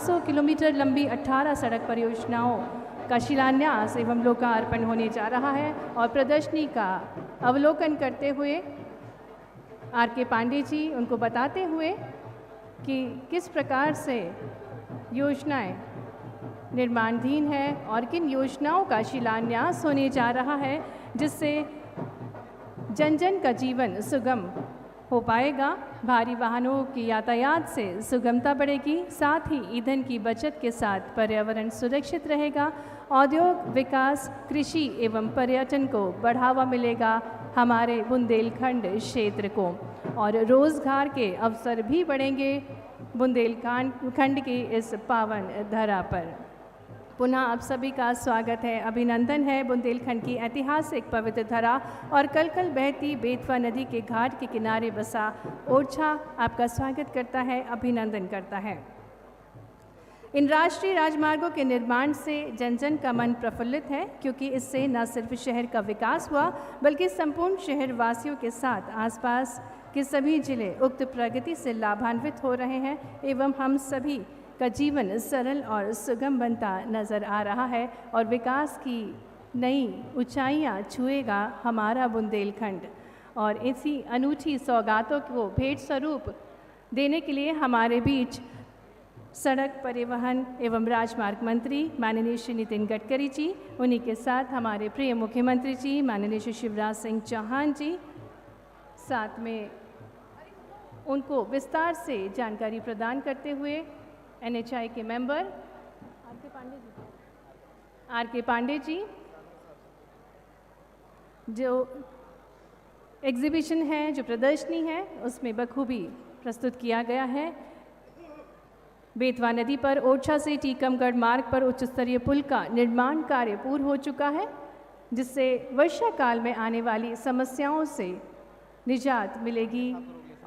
100 kilometre लंबी 18 सड़क परियोजनाओं का शिलान्यास एवं लोकार्पण होने जा रहा है और प्रदर्शनी का अवलोकन करते हुए आर.के. पांडे जी उनको बताते हुए कि किस प्रकार से योजनाएं निर्माणाधीन है और किन योजनाओं का शिलान्यास होने जा रहा है जिससे जन जन का जीवन सुगम हो पाएगा, भारी वाहनों की यातायात से सुगमता बढ़ेगी, साथ ही ईंधन की बचत के साथ पर्यावरण सुरक्षित रहेगा, औद्योग विकास, कृषि एवं पर्यटन को बढ़ावा मिलेगा हमारे बुंदेलखंड क्षेत्र को और रोजगार के अवसर भी बढ़ेंगे बुंदेलखंड की इस पावन धरा पर। पुनः आप सभी का स्वागत है, अभिनंदन है। बुंदेलखंड की ऐतिहासिक पवित्र धरा और कल कल बहती बेतवा नदी के घाट के किनारे बसा ओरछा आपका स्वागत करता है, अभिनंदन करता है। इन राष्ट्रीय राजमार्गों के निर्माण से जन जन का मन प्रफुल्लित है क्योंकि इससे न सिर्फ शहर का विकास हुआ बल्कि संपूर्ण शहर वासियों के साथ आसपास के सभी जिले उक्त प्रगति से लाभान्वित हो रहे हैं एवं हम सभी का जीवन सरल और सुगम बनता नज़र आ रहा है और विकास की नई ऊंचाइयां छुएगा हमारा बुंदेलखंड। और इसी अनूठी सौगातों को भेंट स्वरूप देने के लिए हमारे बीच सड़क परिवहन एवं राजमार्ग मंत्री माननीय श्री नितिन गडकरी जी, उन्हीं के साथ हमारे प्रिय मुख्यमंत्री जी माननीय श्री शिवराज सिंह चौहान जी, साथ में उनको विस्तार से जानकारी प्रदान करते हुए NHI के मेंबर आर.के. पांडे जी, जो एग्जीबिशन है, जो प्रदर्शनी है, उसमें बखूबी प्रस्तुत किया गया है। बेतवा नदी पर ओरछा से टीकमगढ़ मार्ग पर उच्च स्तरीय पुल का निर्माण कार्य पूर्ण हो चुका है जिससे वर्षा काल में आने वाली समस्याओं से निजात मिलेगी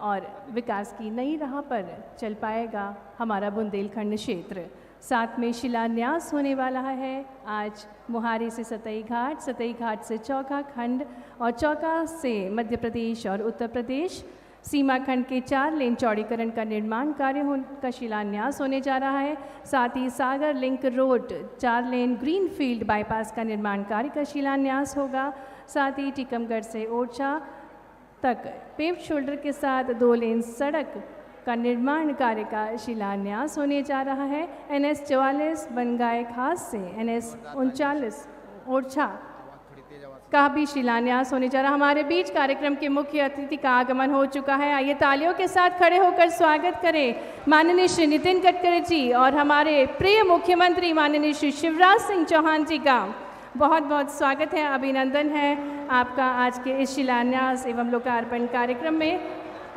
और विकास की नई राह पर चल पाएगा हमारा बुंदेलखंड क्षेत्र। साथ में शिलान्यास होने वाला है आज मोहारी से सतई घाट से चौका खंड और चौका से मध्य प्रदेश और उत्तर प्रदेश सीमा खंड के 4 लेन चौड़ीकरण का निर्माण कार्य का शिलान्यास होने जा रहा है। साथ ही Sagar link road 4 lane greenfield bypass का निर्माण कार्य का शिलान्यास होगा। साथ ही टीकमगढ़ से ओरछा तक पेव्ड शोल्डर के साथ 2 लेन सड़क का निर्माण कार्य का शिलान्यास होने जा रहा है। NS 44 बनगाय खास से NS 39 ओरछा का भी शिलान्यास होने जा रहा है। हमारे बीच कार्यक्रम के मुख्य अतिथि का आगमन हो चुका है। आइए तालियों के साथ खड़े होकर स्वागत करें माननीय श्री नितिन गडकरी जी और हमारे प्रिय मुख्यमंत्री माननीय श्री शिवराज सिंह चौहान जी का बहुत बहुत स्वागत है, अभिनंदन है आपका आज के इस शिलान्यास एवं लोकार्पण कार्यक्रम में।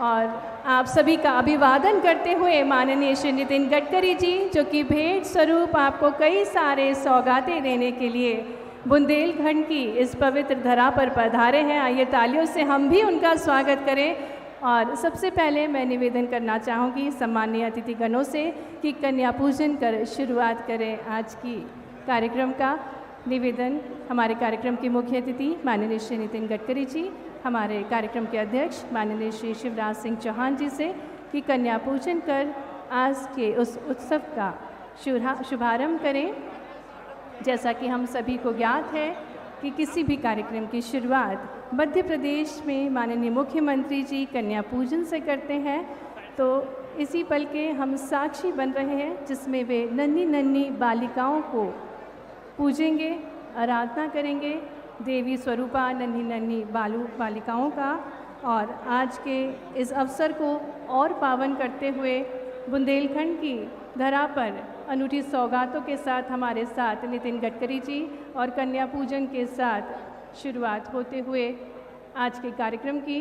और आप सभी का अभिवादन करते हुए माननीय श्री नितिन गडकरी जी जो कि भेंट स्वरूप आपको कई सारे सौगातें देने के लिए बुंदेलखंड की इस पवित्र धरा पर पधारे हैं। आइए तालियों से हम भी उनका स्वागत करें। और सबसे पहले मैं निवेदन करना चाहूँगी सम्मानीय अतिथिगणों से कि कन्या पूजन कर शुरुआत करें आज की कार्यक्रम का। निवेदन हमारे कार्यक्रम के मुख्य अतिथि माननीय श्री नितिन गडकरी जी, हमारे कार्यक्रम के अध्यक्ष माननीय श्री शिवराज सिंह चौहान जी से कि कन्या पूजन कर आज के उस उत्सव का शुभारंभ करें। जैसा कि हम सभी को ज्ञात है कि किसी भी कार्यक्रम की शुरुआत मध्य प्रदेश में माननीय मुख्यमंत्री जी कन्या पूजन से करते हैं, तो इसी पल के हम साक्षी बन रहे हैं जिसमें वे नन्ही नन्ही बालिकाओं को पूजेंगे, आराधना करेंगे देवी स्वरूपा नन्ही नन्ही बालिकाओं का। और आज के इस अवसर को और पावन करते हुए बुंदेलखंड की धरा पर अनूठी सौगातों के साथ हमारे साथ नितिन गडकरी जी और कन्या पूजन के साथ शुरुआत होते हुए आज के कार्यक्रम की।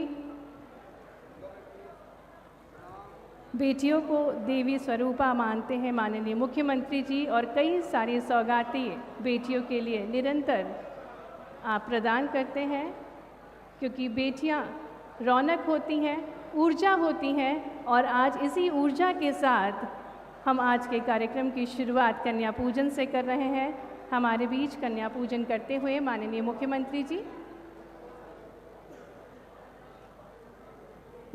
बेटियों को देवी स्वरूपा मानते हैं माननीय मुख्यमंत्री जी और कई सारी सौगातें बेटियों के लिए निरंतर आप प्रदान करते हैं क्योंकि बेटियां रौनक होती हैं, ऊर्जा होती हैं। और आज इसी ऊर्जा के साथ हम आज के कार्यक्रम की शुरुआत कन्या पूजन से कर रहे हैं। हमारे बीच कन्या पूजन करते हुए माननीय मुख्यमंत्री जी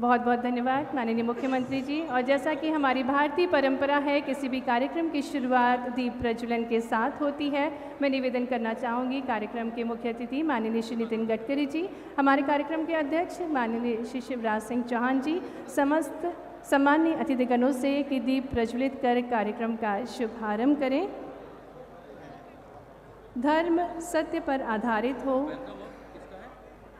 बहुत बहुत धन्यवाद माननीय मुख्यमंत्री जी। और जैसा कि हमारी भारतीय परंपरा है, किसी भी कार्यक्रम की शुरुआत दीप प्रज्वलन के साथ होती है, मैं निवेदन करना चाहूँगी कार्यक्रम के मुख्य अतिथि माननीय श्री नितिन गडकरी जी, हमारे कार्यक्रम के अध्यक्ष माननीय श्री शिवराज सिंह चौहान जी, समस्त सम्माननीय अतिथिगणों से कि दीप प्रज्वलित कर कार्यक्रम का शुभारंभ करें। धर्म सत्य पर आधारित हो,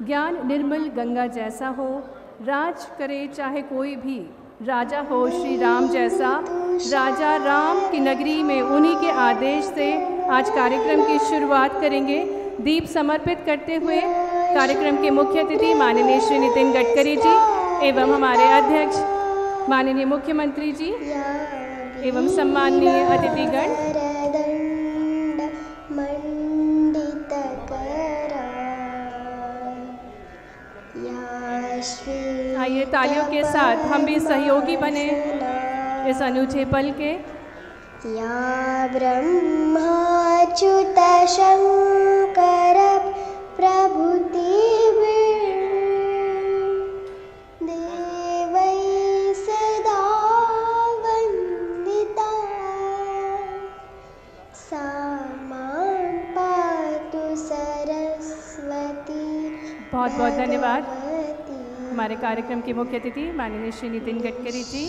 ज्ञान निर्मल गंगा जैसा हो, राज करे चाहे कोई भी, राजा हो श्री राम जैसा, राजा राम की नगरी में उन्हीं के आदेश से आज कार्यक्रम की शुरुआत करेंगे। दीप समर्पित करते हुए कार्यक्रम के मुख्य अतिथि माननीय श्री नितिन गडकरी जी एवं हमारे अध्यक्ष माननीय मुख्यमंत्री जी एवं सम्माननीय अतिथिगण। आइए तालियों के साथ हम भी सहयोगी बने इस अनूठे पल के। या ब्रह्माच्युत शंकर प्रभुति देवै सदा वंदिता, सा मां पातु सरस्वती। बहुत बहुत धन्यवाद हमारे कार्यक्रम के मुख्य अतिथि माननीय श्री नितिन गडकरी जी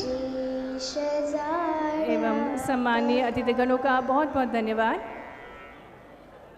एवं सम्माननीय अतिथिगणों का बहुत बहुत धन्यवाद।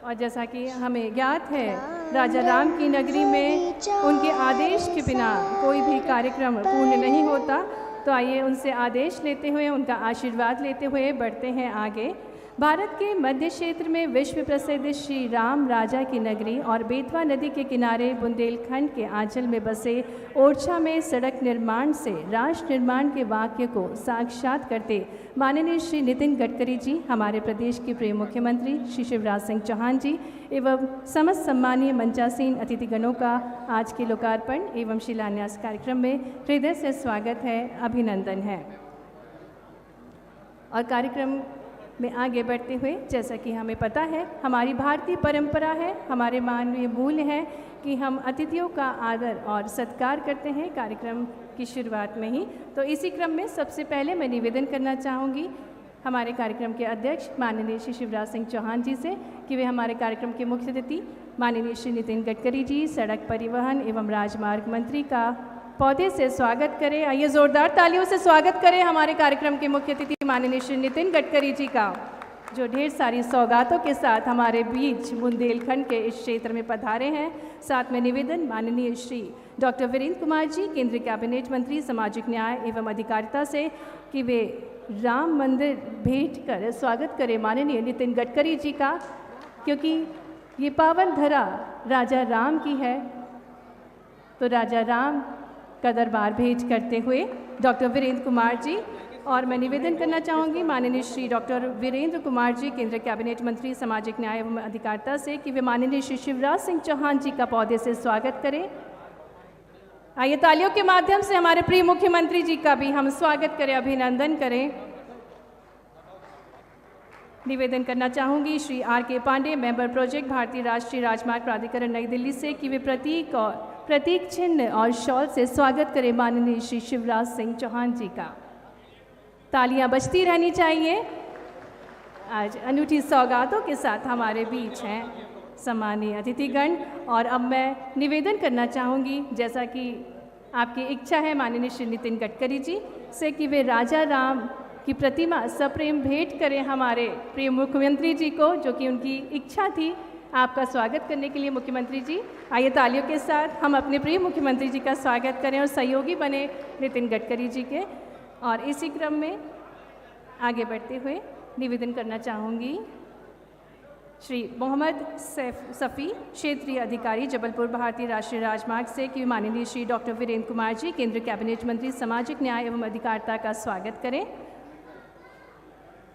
और जैसा कि हमें ज्ञात है, राजा राम की नगरी में उनके आदेश के बिना कोई भी कार्यक्रम पूर्ण नहीं होता। तो आइए उनसे आदेश लेते हुए, उनका आशीर्वाद लेते हुए बढ़ते हैं आगे। भारत के मध्य क्षेत्र में विश्व प्रसिद्ध श्री राम राजा की नगरी और बेतवा नदी के किनारे बुंदेलखंड के आंचल में बसे ओरछा में सड़क निर्माण से राष्ट्र निर्माण के वाक्य को साक्षात करते माननीय श्री नितिन गडकरी जी, हमारे प्रदेश के प्रिय मुख्यमंत्री श्री शिवराज सिंह चौहान जी एवं समस्त सम्मानीय मंचासीन अतिथिगणों का आज के लोकार्पण एवं शिलान्यास कार्यक्रम में हृदय से स्वागत है, अभिनंदन है। और कार्यक्रम में आगे बढ़ते हुए, जैसा कि हमें पता है, हमारी भारतीय परंपरा है, हमारे मानवीय मूल्य है कि हम अतिथियों का आदर और सत्कार करते हैं कार्यक्रम की शुरुआत में ही। तो इसी क्रम में सबसे पहले मैं निवेदन करना चाहूँगी हमारे कार्यक्रम के अध्यक्ष माननीय श्री शिवराज सिंह चौहान जी से कि वे हमारे कार्यक्रम के मुख्य अतिथि माननीय श्री नितिन गडकरी जी, सड़क परिवहन एवं राजमार्ग मंत्री का पौधे से स्वागत करें। आइए जोरदार तालियों से स्वागत करें हमारे कार्यक्रम के मुख्य अतिथि माननीय श्री नितिन गडकरी जी का, जो ढेर सारी सौगातों के साथ हमारे बीच बुंदेलखंड के इस क्षेत्र में पधारे हैं। साथ में निवेदन माननीय श्री डॉक्टर वीरेंद्र कुमार जी, केंद्रीय कैबिनेट मंत्री सामाजिक न्याय एवं अधिकारिता से कि वे राम मंदिर भेंट कर स्वागत करें माननीय नितिन गडकरी जी का, क्योंकि ये पावन धरा राजा राम की है। तो राजा राम का दरबार भेंट करते हुए डॉक्टर वीरेंद्र कुमार जी, और मैं निवेदन करना चाहूँगी माननीय श्री डॉक्टर वीरेंद्र कुमार जी, केंद्रीय कैबिनेट मंत्री सामाजिक न्याय एवं अधिकारिता से कि वे माननीय श्री शिवराज सिंह चौहान जी का पौधे से स्वागत करें। आइए तालियों के माध्यम से हमारे प्रिय मुख्यमंत्री जी का भी हम स्वागत करें, अभिनंदन करें। निवेदन करना चाहूँगी Shri R.K. Pandey, member project भारतीय राष्ट्रीय राजमार्ग प्राधिकरण नई दिल्ली से कि वे प्रतीक चिन्ह और शॉल से स्वागत करें माननीय श्री शिवराज सिंह चौहान जी का। तालियां बजती रहनी चाहिए। आज अनूठी सौगातों के साथ हमारे बीच हैं सम्मानीय अतिथिगण। और अब मैं निवेदन करना चाहूँगी, जैसा कि आपकी इच्छा है माननीय श्री नितिन गडकरी जी से कि वे राजा राम की प्रतिमा सप्रेम भेंट करें हमारे प्रिय मुख्यमंत्री जी को, जो कि उनकी इच्छा थी आपका स्वागत करने के लिए। मुख्यमंत्री जी, आइए तालियों के साथ हम अपने प्रिय मुख्यमंत्री जी का स्वागत करें और सहयोगी बने नितिन गडकरी जी के। और इसी क्रम में आगे बढ़ते हुए निवेदन करना चाहूँगी श्री मोहम्मद सफ़ी, क्षेत्रीय अधिकारी जबलपुर भारतीय राष्ट्रीय राजमार्ग से कि माननीय श्री डॉक्टर वीरेंद्र कुमार जी, केंद्रीय कैबिनेट मंत्री सामाजिक न्याय एवं अधिकारिता का स्वागत करें।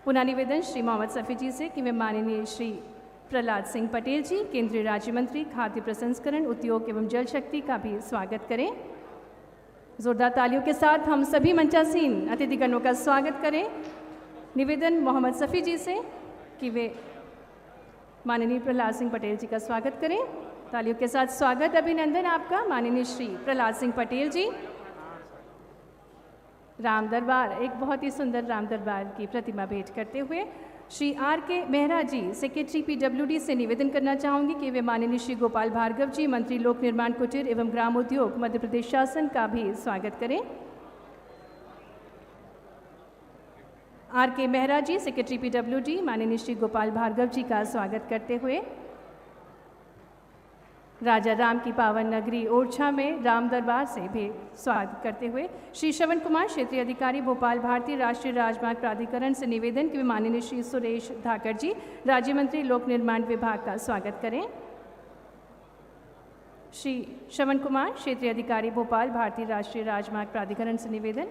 पुनः निवेदन श्री मोहम्मद सफ़ी जी से कि वे माननीय श्री प्रहलाद सिंह पटेल जी, केंद्रीय राज्य मंत्री खाद्य प्रसंस्करण उद्योग एवं जल शक्ति का भी स्वागत करें। जोरदार तालियों के साथ हम सभी मंचासीन अतिथिगणों का स्वागत करें। निवेदन मोहम्मद सफ़ी जी से कि वे माननीय प्रहलाद सिंह पटेल जी का स्वागत करें। तालियों के साथ स्वागत, अभिनंदन आपका माननीय श्री प्रहलाद सिंह पटेल जी। राम दरबार, एक बहुत ही सुंदर राम दरबार की प्रतिमा भेंट करते हुए श्री आर के मेहरा जी, सेक्रेटरी PWD से निवेदन करना चाहूँगी कि वे माननीय श्री गोपाल भार्गव जी, मंत्री लोक निर्माण कुटीर एवं ग्राम उद्योग मध्य प्रदेश शासन का भी स्वागत करें। आर के मेहरा जी, सेक्रेटरी PWD, माननीय श्री गोपाल भार्गव जी का स्वागत करते हुए राजा राम की पावन नगरी ओरछा में राम दरबार से भी स्वागत करते हुए श्री श्रवण कुमार, क्षेत्रीय अधिकारी भोपाल भारतीय राष्ट्रीय राजमार्ग प्राधिकरण से निवेदन कि वे माननीय श्री सुरेश धाकर जी, राज्य मंत्री लोक निर्माण विभाग का स्वागत करें। श्री श्रवण कुमार, क्षेत्रीय अधिकारी भोपाल भारतीय राष्ट्रीय राजमार्ग प्राधिकरण से निवेदन,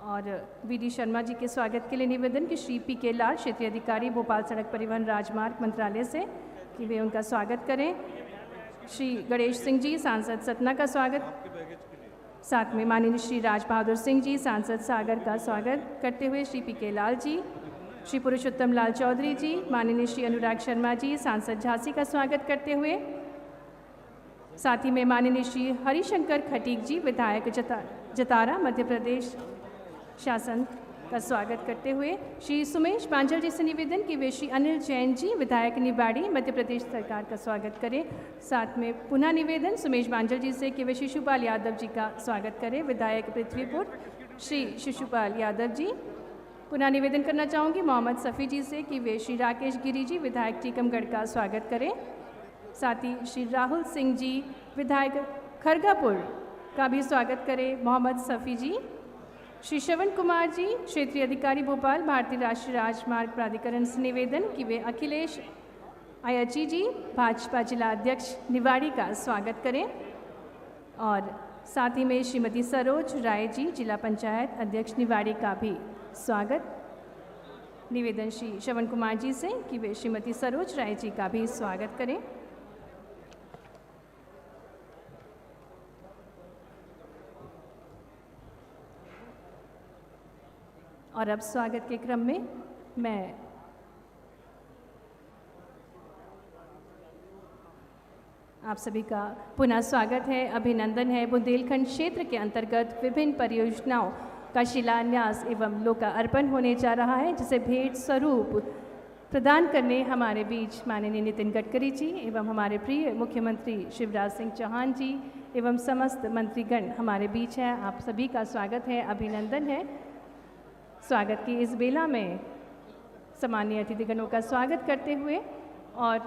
और VD शर्मा जी के स्वागत के लिए निवेदन कि श्री PK लाल, क्षेत्रीय अधिकारी भोपाल सड़क परिवहन राजमार्ग मंत्रालय से, कि वे उनका स्वागत करें। श्री गणेश सिंह जी, सांसद सतना का स्वागत, साथ में माननीय श्री राज बहादुर सिंह जी, सांसद सागर का स्वागत करते हुए श्री PK लाल जी, श्री पुरुषोत्तम लाल चौधरी जी, माननीय श्री अनुराग शर्मा जी, सांसद झांसी का स्वागत करते हुए, साथ ही में माननीय श्री हरिशंकर खटीक जी, विधायक जतारा मध्य प्रदेश शासन का स्वागत करते हुए श्री सुमेश बांझल जी से निवेदन कि वे श्री अनिल जैन जी, विधायक निवाड़ी मध्य प्रदेश सरकार का स्वागत करें। साथ में पुनः निवेदन सुमेश बांझल जी से कि वे शिशुपाल यादव जी का स्वागत करें, विधायक पृथ्वीपुर श्री शिशुपाल यादव जी। पुनः निवेदन करना चाहूँगी मोहम्मद सफ़ी जी से कि वे श्री राकेश गिरी जी, विधायक टीकमगढ़ का स्वागत करें। साथ ही श्री राहुल सिंह जी, विधायक खरगापुर का भी स्वागत करें मोहम्मद सफ़ी जी। श्री श्रवण कुमार जी, क्षेत्रीय अधिकारी भोपाल भारतीय राष्ट्रीय राजमार्ग प्राधिकरण से निवेदन कि वे अखिलेश अयची जी, भाजपा जिला अध्यक्ष निवाड़ी का स्वागत करें, और साथ ही में श्रीमती सरोज राय जी, जिला पंचायत अध्यक्ष निवाड़ी का भी स्वागत। निवेदन श्री श्रवण कुमार जी से कि वे श्रीमती सरोज राय जी का भी स्वागत करें। और अब स्वागत के क्रम में मैं आप सभी का पुनः स्वागत है, अभिनंदन है। बुंदेलखंड क्षेत्र के अंतर्गत विभिन्न परियोजनाओं का शिलान्यास एवं लोकार्पण होने जा रहा है, जिसे भेंट स्वरूप प्रदान करने हमारे बीच माननीय नितिन गडकरी जी एवं हमारे प्रिय मुख्यमंत्री शिवराज सिंह चौहान जी एवं समस्त मंत्रीगण हमारे बीच हैं। आप सभी का स्वागत है, अभिनंदन है। स्वागत की इस बेला में सम्मानीय अतिथिगणों का स्वागत करते हुए, और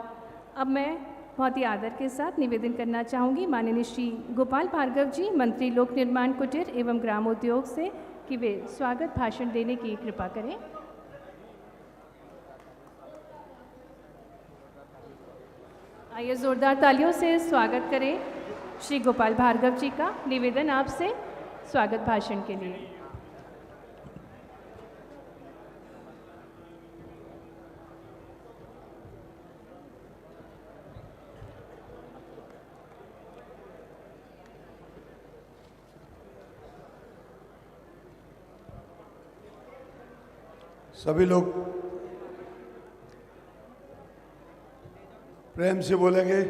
अब मैं बहुत ही आदर के साथ निवेदन करना चाहूँगी माननीय श्री गोपाल भार्गव जी, मंत्री लोक निर्माण कुटीर एवं ग्राम उद्योग से, कि वे स्वागत भाषण देने की कृपा करें। आइए जोरदार तालियों से स्वागत करें श्री गोपाल भार्गव जी का। निवेदन आपसे स्वागत भाषण के लिए। सभी लोग प्रेम से बोलेंगे,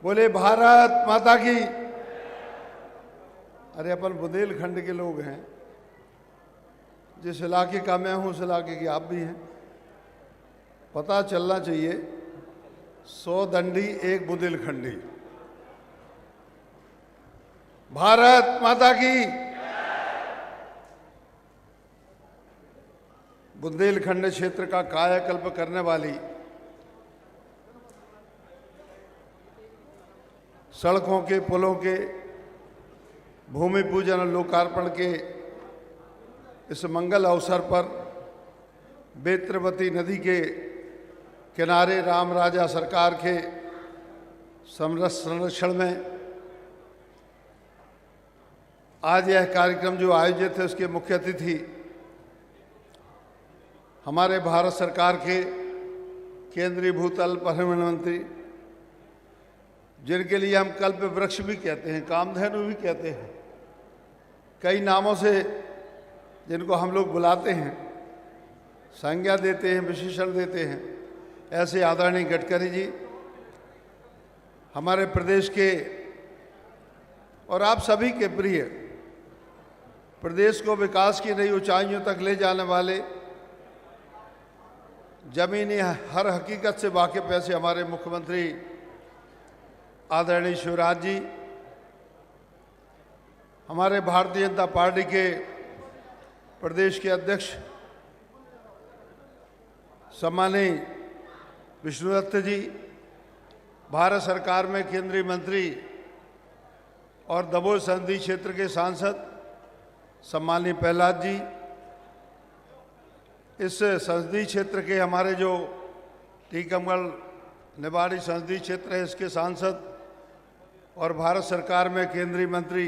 बोले भारत माता की। अरे अपन बुंदेलखंड के लोग हैं, जिस इलाके का मैं हूं उस इलाके की आप भी हैं। पता चलना चाहिए 100 दंडी एक बुंदेलखंडी। भारत माता की। बुंदेलखंड क्षेत्र का कायाकल्प करने वाली, सड़कों के पुलों के भूमि पूजन और लोकार्पण के इस मंगल अवसर पर बेत्रवती नदी के किनारे राम राजा सरकार के संरक्षण में आज यह कार्यक्रम जो आयोजित है, उसके मुख्य अतिथि हमारे भारत सरकार के केंद्रीय भूतल परिवहन मंत्री, जिनके लिए हम कल्प वृक्ष भी कहते हैं, कामधेनु भी कहते हैं, कई नामों से जिनको हम लोग बुलाते हैं, संज्ञा देते हैं, विशेषण देते हैं, ऐसे आदरणीय गडकरी जी हमारे प्रदेश के और आप सभी के प्रिय प्रदेश को विकास की नई ऊंचाइयों तक ले जाने वाले जमीनी हर हकीकत से वाकिफ ऐसे हमारे मुख्यमंत्री आदरणीय शिवराज जी, हमारे भारतीय जनता पार्टी के प्रदेश के अध्यक्ष सम्माननीय विष्णुदत्त जी, भारत सरकार में केंद्रीय मंत्री और दमोह संसदीय क्षेत्र के सांसद सम्माननीय प्रहलाद जी, इस संसदीय क्षेत्र के हमारे जो टीकमगढ़ निवाड़ी संसदीय क्षेत्र है इसके सांसद और भारत सरकार में केंद्रीय मंत्री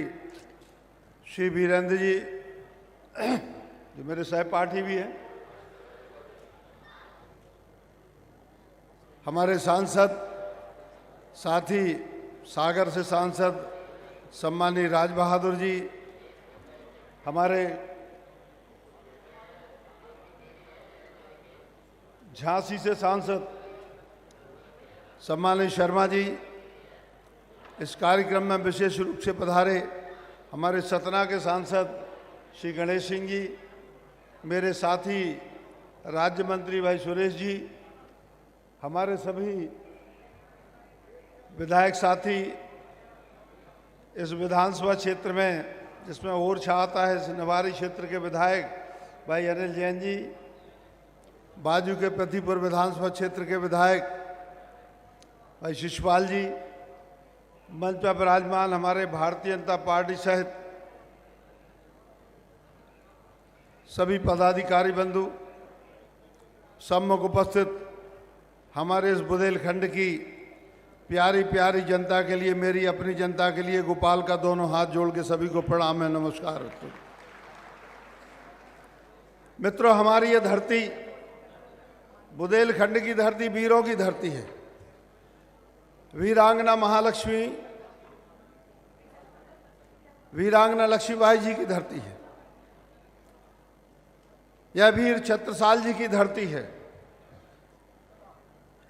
श्री वीरेंद्र जी जो मेरे सहपाठी भी हैं, हमारे सांसद साथी सागर से सांसद सम्माननीय राज बहादुर जी, हमारे झांसी से सांसद सम्माननीय शर्मा जी, इस कार्यक्रम में विशेष रूप से पधारे हमारे सतना के सांसद श्री गणेश सिंह जी, मेरे साथी राज्य मंत्री भाई सुरेश जी, हमारे सभी विधायक साथी इस विधानसभा क्षेत्र में जिसमें ओरछा आता है, इस निवाड़ी क्षेत्र के विधायक भाई अनिल जैन जी, बाजू के प्रतिपुर विधानसभा क्षेत्र के विधायक भाई शिशपाल जी, मंच पर विराजमान हमारे भारतीय जनता पार्टी सहित सभी पदाधिकारी बंधु, सम्मुख उपस्थित हमारे इस बुंदेलखंड की प्यारी प्यारी जनता के लिए, मेरी अपनी जनता के लिए गोपाल का दोनों हाथ जोड़ के सभी को प्रणाम है, नमस्कार। मित्रों, हमारी ये धरती बुंदेलखंड की धरती वीरों की धरती है। वीरांगना महालक्ष्मी, वीरांगना लक्ष्मीबाई जी की धरती है। यह वीर छत्रसाल जी की धरती है।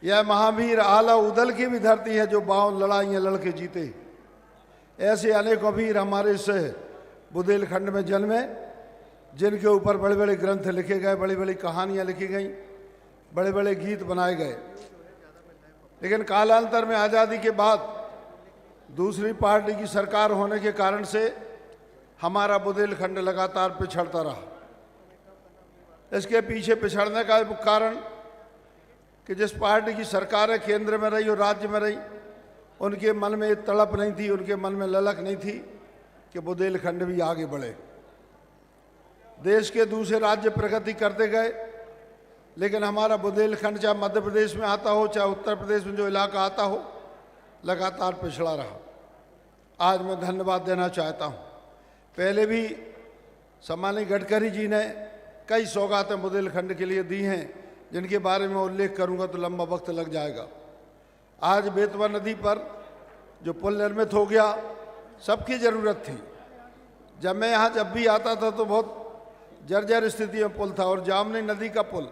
यह महावीर आला उदल की भी धरती है जो 52 लड़ाइयाँ लड़के जीते। ऐसे अनेकों वीर हमारे इस बुंदेलखंड में जन्मे जिनके ऊपर बड़े बड़े ग्रंथ लिखे गए, बड़ी बड़ी कहानियाँ लिखी गई, बड़े बड़े गीत बनाए गए। लेकिन कालांतर में आज़ादी के बाद दूसरी पार्टी की सरकार होने के कारण से हमारा बुंदेलखंड लगातार पिछड़ता रहा। इसके पीछे पिछड़ने का कारण कि जिस पार्टी की सरकारें केंद्र में रही और राज्य में रही, उनके मन में तड़प नहीं थी, उनके मन में ललक नहीं थी कि बुंदेलखंड भी आगे बढ़े। देश के दूसरे राज्य प्रगति करते गए, लेकिन हमारा बुंदेलखंड चाहे मध्य प्रदेश में आता हो चाहे उत्तर प्रदेश में जो इलाका आता हो, लगातार पिछड़ा रहा। आज मैं धन्यवाद देना चाहता हूँ। पहले भी सम्माननीय गडकरी जी ने कई सौगातें बुंदेलखंड के लिए दी हैं, जिनके बारे में उल्लेख करूंगा तो लंबा वक्त लग जाएगा। आज बेतवा नदी पर जो पुल निर्मित हो गया, सबकी ज़रूरत थी। जब मैं यहाँ जब भी आता था तो बहुत जर्जर स्थिति में पुल था, और जामनी नदी का पुल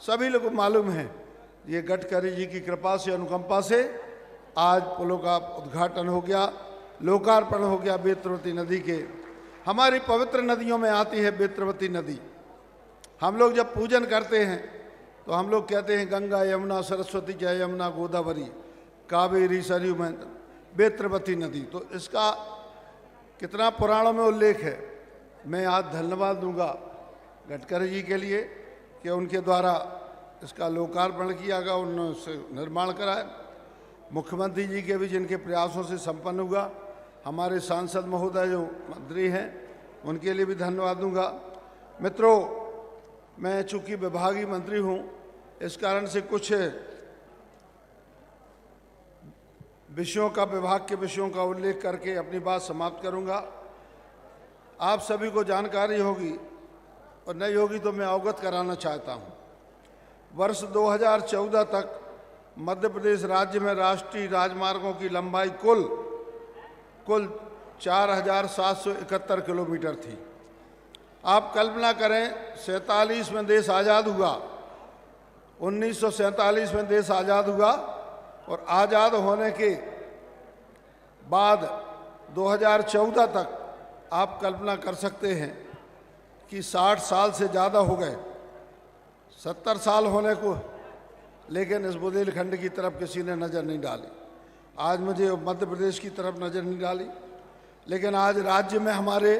सभी लोगों को मालूम है। ये गडकरी जी की कृपा से, अनुकंपा से आज पुलों का उद्घाटन हो गया, लोकार्पण हो गया। बेत्रवती नदी के, हमारी पवित्र नदियों में आती है बेत्रवती नदी। हम लोग जब पूजन करते हैं तो हम लोग कहते हैं गंगा यमुना सरस्वती जय यमुना गोदावरी कावेरी सरयू में बेत्रवती नदी। तो इसका कितना पुराणों में उल्लेख है। मैं आज धन्यवाद दूंगा गडकरी जी के लिए कि उनके द्वारा इसका लोकार्पण किया गया, उन्होंने निर्माण कराया। मुख्यमंत्री जी के भी जिनके प्रयासों से संपन्न हुआ, हमारे सांसद महोदय जो मंत्री हैं उनके लिए भी धन्यवाद दूंगा। मित्रों, मैं चूंकि विभागीय मंत्री हूं, इस कारण से कुछ विषयों का, विभाग के विषयों का उल्लेख करके अपनी बात समाप्त करूंगा। आप सभी को जानकारी होगी और नहीं होगी तो मैं अवगत कराना चाहता हूं। वर्ष 2014 तक मध्य प्रदेश राज्य में राष्ट्रीय राजमार्गों की लंबाई कुल 4,771 किलोमीटर थी। आप कल्पना करें, 47 में देश आज़ाद हुआ, 1947 में देश आज़ाद हुआ, और आज़ाद होने के बाद 2014 तक आप कल्पना कर सकते हैं कि 60 साल से ज़्यादा हो गए, 70 साल होने को, लेकिन इस बुंदेलखंड की तरफ किसी ने नज़र नहीं डाली। आज मुझे मध्य प्रदेश की तरफ नज़र नहीं डाली, लेकिन आज राज्य में हमारे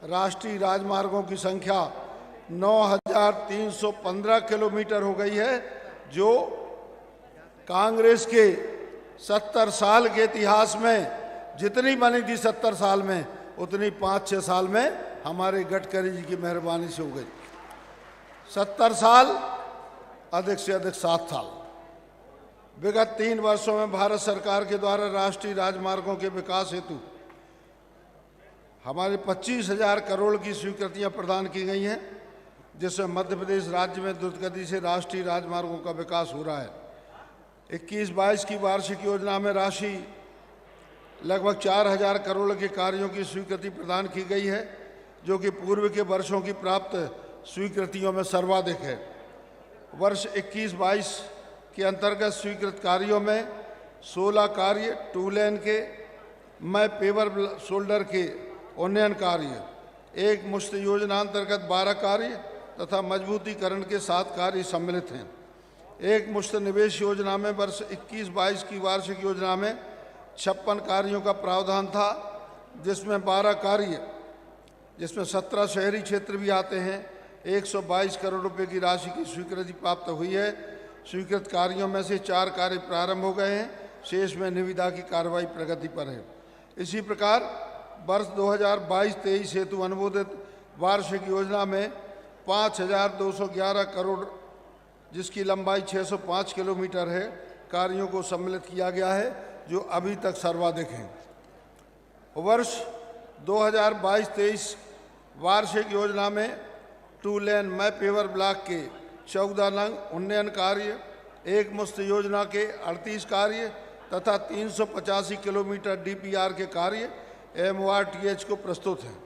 राष्ट्रीय राजमार्गों की संख्या 9,315 किलोमीटर हो गई है, जो कांग्रेस के 70 साल के इतिहास में जितनी बनी थी 70 साल में, उतनी 5-6 साल में हमारे गडकरी जी की मेहरबानी से हो गई। 70 साल अधिक से अधिक 7 साल। विगत 3 वर्षों में भारत सरकार के द्वारा राष्ट्रीय राजमार्गों के विकास हेतु हमारे 25,000 करोड़ की स्वीकृतियां प्रदान की गई हैं, जिसमें मध्य प्रदेश राज्य में द्रुतगति से राष्ट्रीय राजमार्गों का विकास हो रहा है। 21-22 की वार्षिक योजना में राशि लगभग 4,000 करोड़ के कार्यों की स्वीकृति प्रदान की गई है, जो कि पूर्व के वर्षों की प्राप्त स्वीकृतियों में सर्वाधिक है। वर्ष 21-22 के अंतर्गत स्वीकृत कार्यों में 16 कार्य, 2 लेन के मैं पेवर शोल्डर के उन्नयन कार्य, एक मुश्त योजना अंतर्गत 12 कार्य तथा मजबूतीकरण के 7 कार्य सम्मिलित हैं। एक मुश्त निवेश योजना में वर्ष 21-22 की वार्षिक योजना में 56 कार्यों का प्रावधान था, जिसमें 12 कार्य, जिसमें 17 शहरी क्षेत्र भी आते हैं, 122 करोड़ रुपए की राशि की स्वीकृति प्राप्त हुई है। स्वीकृत कार्यों में से 4 कार्य प्रारंभ हो गए हैं, शेष में निविदा की कार्रवाई प्रगति पर है। इसी प्रकार वर्ष 2022-23 हेतु अनुमोदित वार्षिक योजना में 5,211 करोड़, जिसकी लंबाई 605 किलोमीटर है, कार्यों को सम्मिलित किया गया है, जो अभी तक सर्वाधिक हैं। वर्ष 2022-23 वार्षिक योजना में 2 लेन मैं पेवर ब्लॉक के 14 नंग उन्नयन कार्य, एक मुश्त योजना के 38 कार्य तथा 385 किलोमीटर डीपीआर के कार्य MORTH को प्रस्तुत हैं।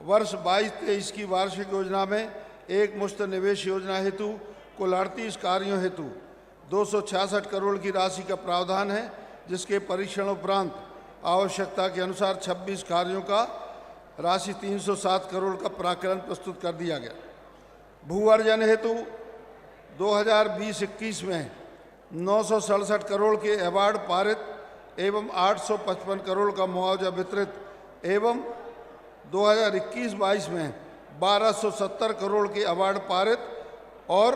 वर्ष 22-23 की वार्षिक योजना में एक मुश्त निवेश योजना हेतु कुल 38 कार्यों हेतु 266 करोड़ की राशि का प्रावधान है, जिसके परीक्षण उपरांत आवश्यकता के अनुसार 26 कार्यों का राशि 307 करोड़ का प्राक्कलन प्रस्तुत कर दिया गया। भू अर्जन हेतु 2020-21 में 967 करोड़ के अवार्ड पारित एवं 855 करोड़ का मुआवजा वितरित एवं 2021-22 में 1270 करोड़ के अवार्ड पारित और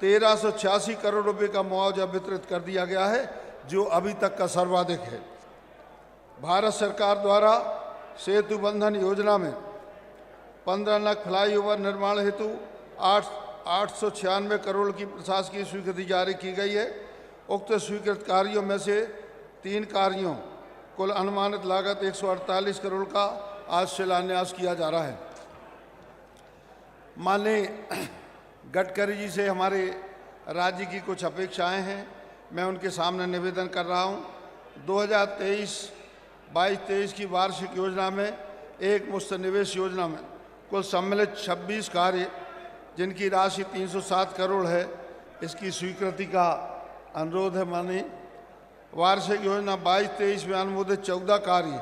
1386 करोड़ रुपए का मुआवजा वितरित कर दिया गया है, जो अभी तक का सर्वाधिक है। भारत सरकार द्वारा सेतु बंधन योजना में 15 लाख फ्लाईओवर निर्माण हेतु 896 करोड़ की प्रशासकीय स्वीकृति जारी की गई है। उक्त स्वीकृत कार्यों में से 3 कार्यों कुल अनुमानित लागत 148 करोड़ का आज शिलान्यास किया जा रहा है। माननीय गडकरी जी से हमारे राज्य की कुछ अपेक्षाएं हैं, मैं उनके सामने निवेदन कर रहा हूं। 2023-22 की वार्षिक योजना में एक मुश्त निवेश योजना में कुल सम्मिलित 26 कार्य, जिनकी राशि 307 करोड़ है, इसकी स्वीकृति का अनुरोध है। माननीय वार्षिक योजना 22-23 में अनुमोदित 14 कार्य,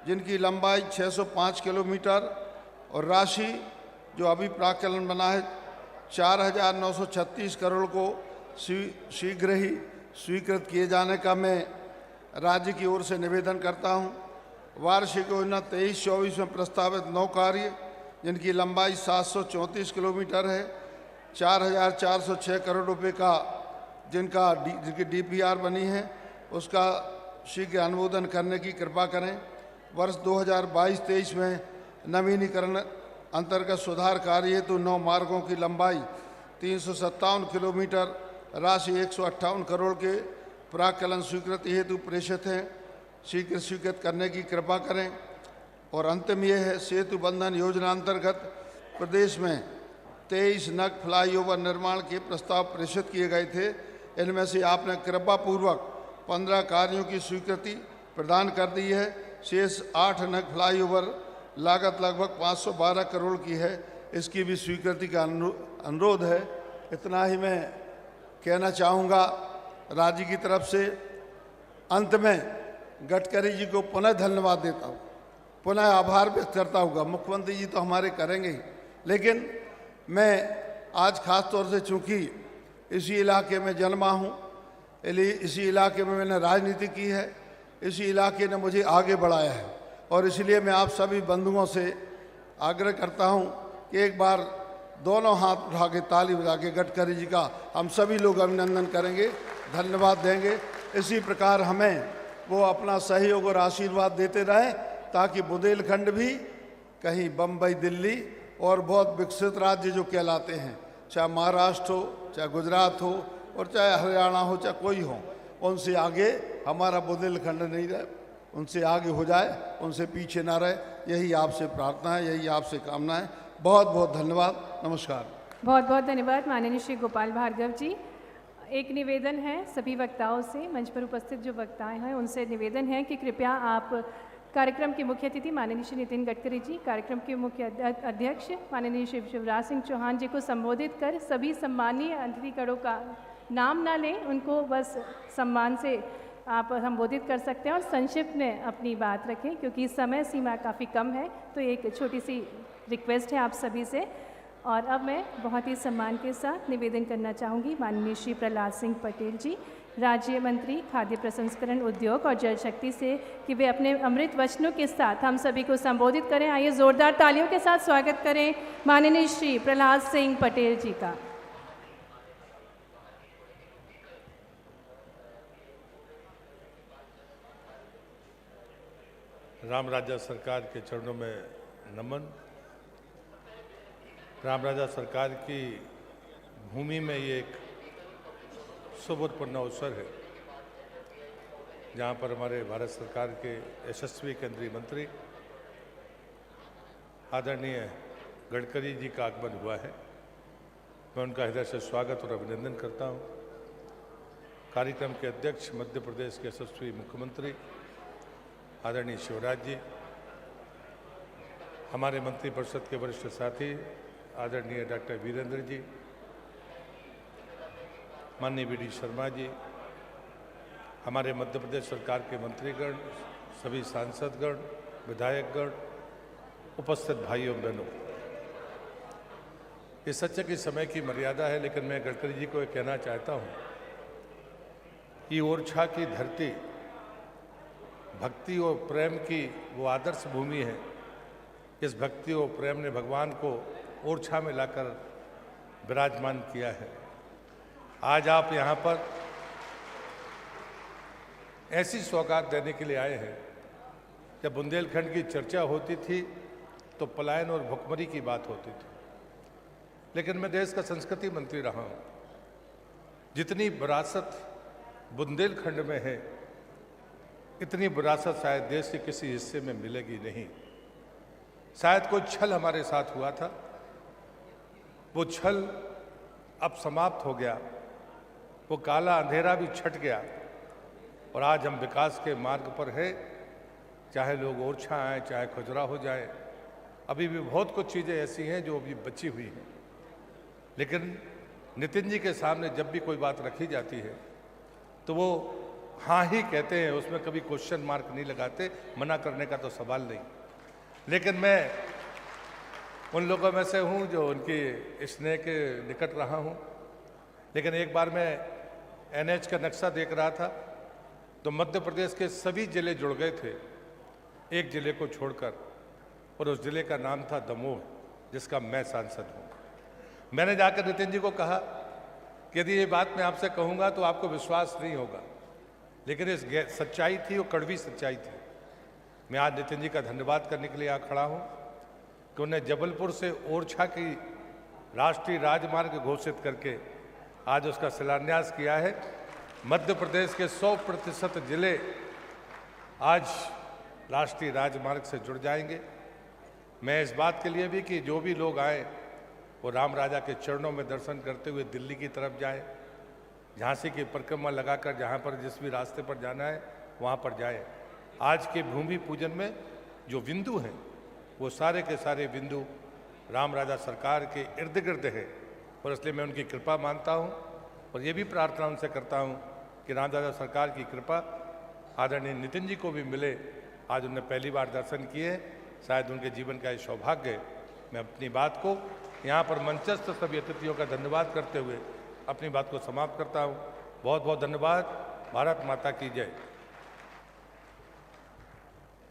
जिनकी लंबाई 605 किलोमीटर और राशि जो अभी प्राक्कलन बना है 4,936 करोड़ को शीघ्र ही स्वीकृत किए जाने का मैं राज्य की ओर से निवेदन करता हूं। वार्षिक योजना 23-24 में प्रस्तावित 9 कार्य, जिनकी लंबाई 734 किलोमीटर है, 4,406 करोड़ रुपए का जिनकी डीपीआर बनी है, उसका शीघ्र अनुमोदन करने की कृपा करें। वर्ष 2022-23 में नवीनीकरण अंतर्गत सुधार कार्य हेतु 9 मार्गों की लंबाई 357 किलोमीटर, राशि 158 करोड़ के प्राक्कलन स्वीकृति हेतु प्रेषित हैं, शीघ्र स्वीकृत करने की कृपा करें। और अंतिम ये है, सेतु बंधन योजना अंतर्गत प्रदेश में 23 नग फ्लाईओवर निर्माण के प्रस्ताव प्रेषित किए गए थे। इनमें से आपने कृपापूर्वक 15 कार्यों की स्वीकृति प्रदान कर दी है। शेष 8 नग फ्लाईओवर लागत लगभग 512 करोड़ की है, इसकी भी स्वीकृति का अनुरोध है। इतना ही मैं कहना चाहूँगा राज्य की तरफ से। अंत में गडकरी जी को पुनः धन्यवाद देता हूँ, पुनः आभार व्यक्त करता हूँ। मुख्यमंत्री जी तो हमारे करेंगे ही, लेकिन मैं आज ख़ास तौर से चूँकि इसी इलाके में जन्मा हूँ, इसी इलाके में मैंने राजनीति की है, इसी इलाके ने मुझे आगे बढ़ाया है, और इसलिए मैं आप सभी बंधुओं से आग्रह करता हूँ कि एक बार दोनों हाथ उठा के ताली बजा के गडकरी जी का हम सभी लोग अभिनंदन करेंगे, धन्यवाद देंगे। इसी प्रकार हमें वो अपना सहयोग और आशीर्वाद देते रहें ताकि बुंदेलखंड भी कहीं बम्बई, दिल्ली और बहुत विकसित राज्य जो कहलाते हैं, चाहे महाराष्ट्र हो, चाहे गुजरात हो, और चाहे हरियाणा हो, चाहे कोई हो, उनसे आगे हमारा बुंदेलखंड नहीं रहे, उनसे आगे हो जाए, उनसे पीछे ना रहे। यही आपसे प्रार्थना है, यही आपसे कामना है। बहुत बहुत धन्यवाद, नमस्कार। बहुत बहुत धन्यवाद माननीय श्री गोपाल भार्गव जी। एक निवेदन है सभी वक्ताओं से, मंच पर उपस्थित जो वक्ताएं हैं उनसे निवेदन है कि कृपया आप कार्यक्रम के मुख्य अतिथि माननीय श्री नितिन गडकरी जी, कार्यक्रम के मुख्य अध्यक्ष माननीय श्री शिवराज सिंह चौहान जी को संबोधित कर सभी सम्मानीय अतिथिगणों का नाम ना लें, उनको बस सम्मान से आप संबोधित कर सकते हैं और संक्षिप्त में अपनी बात रखें क्योंकि समय सीमा काफ़ी कम है। तो एक छोटी सी रिक्वेस्ट है आप सभी से। और अब मैं बहुत ही सम्मान के साथ निवेदन करना चाहूँगी माननीय श्री प्रहलाद सिंह पटेल जी, राज्य मंत्री खाद्य प्रसंस्करण उद्योग और जल शक्ति से, कि वे अपने अमृत वचनों के साथ हम सभी को संबोधित करें। आइए जोरदार तालियों के साथ स्वागत करें माननीय श्री प्रहलाद सिंह पटेल जी का। राम राजा सरकार के चरणों में नमन। राम राजा सरकार की भूमि में ये एक शुभपूर्ण अवसर है जहाँ पर हमारे भारत सरकार के यशस्वी केंद्रीय मंत्री आदरणीय गडकरी जी का आगमन हुआ है। मैं उनका हृदय से स्वागत और अभिनंदन करता हूँ। कार्यक्रम के अध्यक्ष मध्य प्रदेश के यशस्वी मुख्यमंत्री आदरणीय शिवराज जी, हमारे मंत्रिपरिषद के वरिष्ठ साथी आदरणीय डॉक्टर वीरेंद्र जी, माननीय वी.डी. शर्मा जी, हमारे मध्य प्रदेश सरकार के मंत्रीगण, सभी सांसदगण, विधायकगण, उपस्थित भाइयों बहनों, ये सच है कि समय की मर्यादा है, लेकिन मैं गडकरी जी को ये कहना चाहता हूँ कि ओरछा की धरती भक्ति और प्रेम की वो आदर्श भूमि है। इस भक्ति और प्रेम ने भगवान को ओरछा में लाकर विराजमान किया है। आज आप यहाँ पर ऐसी सौगात देने के लिए आए हैं। जब बुंदेलखंड की चर्चा होती थी तो पलायन और भुखमरी की बात होती थी, लेकिन मैं देश का संस्कृति मंत्री रहा हूँ। जितनी विरासत बुंदेलखंड में है, इतनी विरासत शायद देश के किसी हिस्से में मिलेगी नहीं। शायद कोई छल हमारे साथ हुआ था, वो छल अब समाप्त हो गया, वो काला अंधेरा भी छट गया और आज हम विकास के मार्ग पर है। चाहे लोग ओरछा आए, चाहे खजुराहो जाए, अभी भी बहुत कुछ चीज़ें ऐसी हैं जो अभी बची हुई हैं। लेकिन नितिन जी के सामने जब भी कोई बात रखी जाती है तो वो हाँ ही कहते हैं, उसमें कभी क्वेश्चन मार्क नहीं लगाते, मना करने का तो सवाल नहीं। लेकिन मैं उन लोगों में से हूँ जो उनकी स्नेह के निकट रहा हूँ। लेकिन एक बार मैं NH का नक्शा देख रहा था तो मध्य प्रदेश के सभी जिले जुड़ गए थे एक जिले को छोड़कर, और उस जिले का नाम था दमोह, जिसका मैं सांसद हूँ। मैंने जाकर नितिन जी को कहा कि यदि ये बात मैं आपसे कहूँगा तो आपको विश्वास नहीं होगा, लेकिन इस सच्चाई थी, वो कड़वी सच्चाई थी। मैं आज नितिन जी का धन्यवाद करने के लिए यहाँ खड़ा हूँ कि उन्हें जबलपुर से ओरछा की राष्ट्रीय राजमार्ग घोषित करके आज उसका शिलान्यास किया है। मध्य प्रदेश के 100% जिले आज राष्ट्रीय राजमार्ग से जुड़ जाएंगे। मैं इस बात के लिए भी कि जो भी लोग आए वो राम राजा के चरणों में दर्शन करते हुए दिल्ली की तरफ जाए, झांसी की परिक्रमा लगाकर जहाँ पर जिस भी रास्ते पर जाना है वहाँ पर जाए। आज के भूमि पूजन में जो बिंदु हैं वो सारे के सारे बिंदु राम राजा सरकार के इर्द गिर्द है, और इसलिए मैं उनकी कृपा मानता हूँ और ये भी प्रार्थना उनसे करता हूँ कि राम राजा सरकार की कृपा आदरणीय नितिन जी को भी मिले। आज उन्हें पहली बार दर्शन किए, शायद उनके जीवन का ये सौभाग्य है। मैं अपनी बात को यहाँ पर मंचस्थ सभी अतिथियों का धन्यवाद करते हुए अपनी बात को समाप्त करता हूँ। बहुत बहुत धन्यवाद। भारत माता की जय।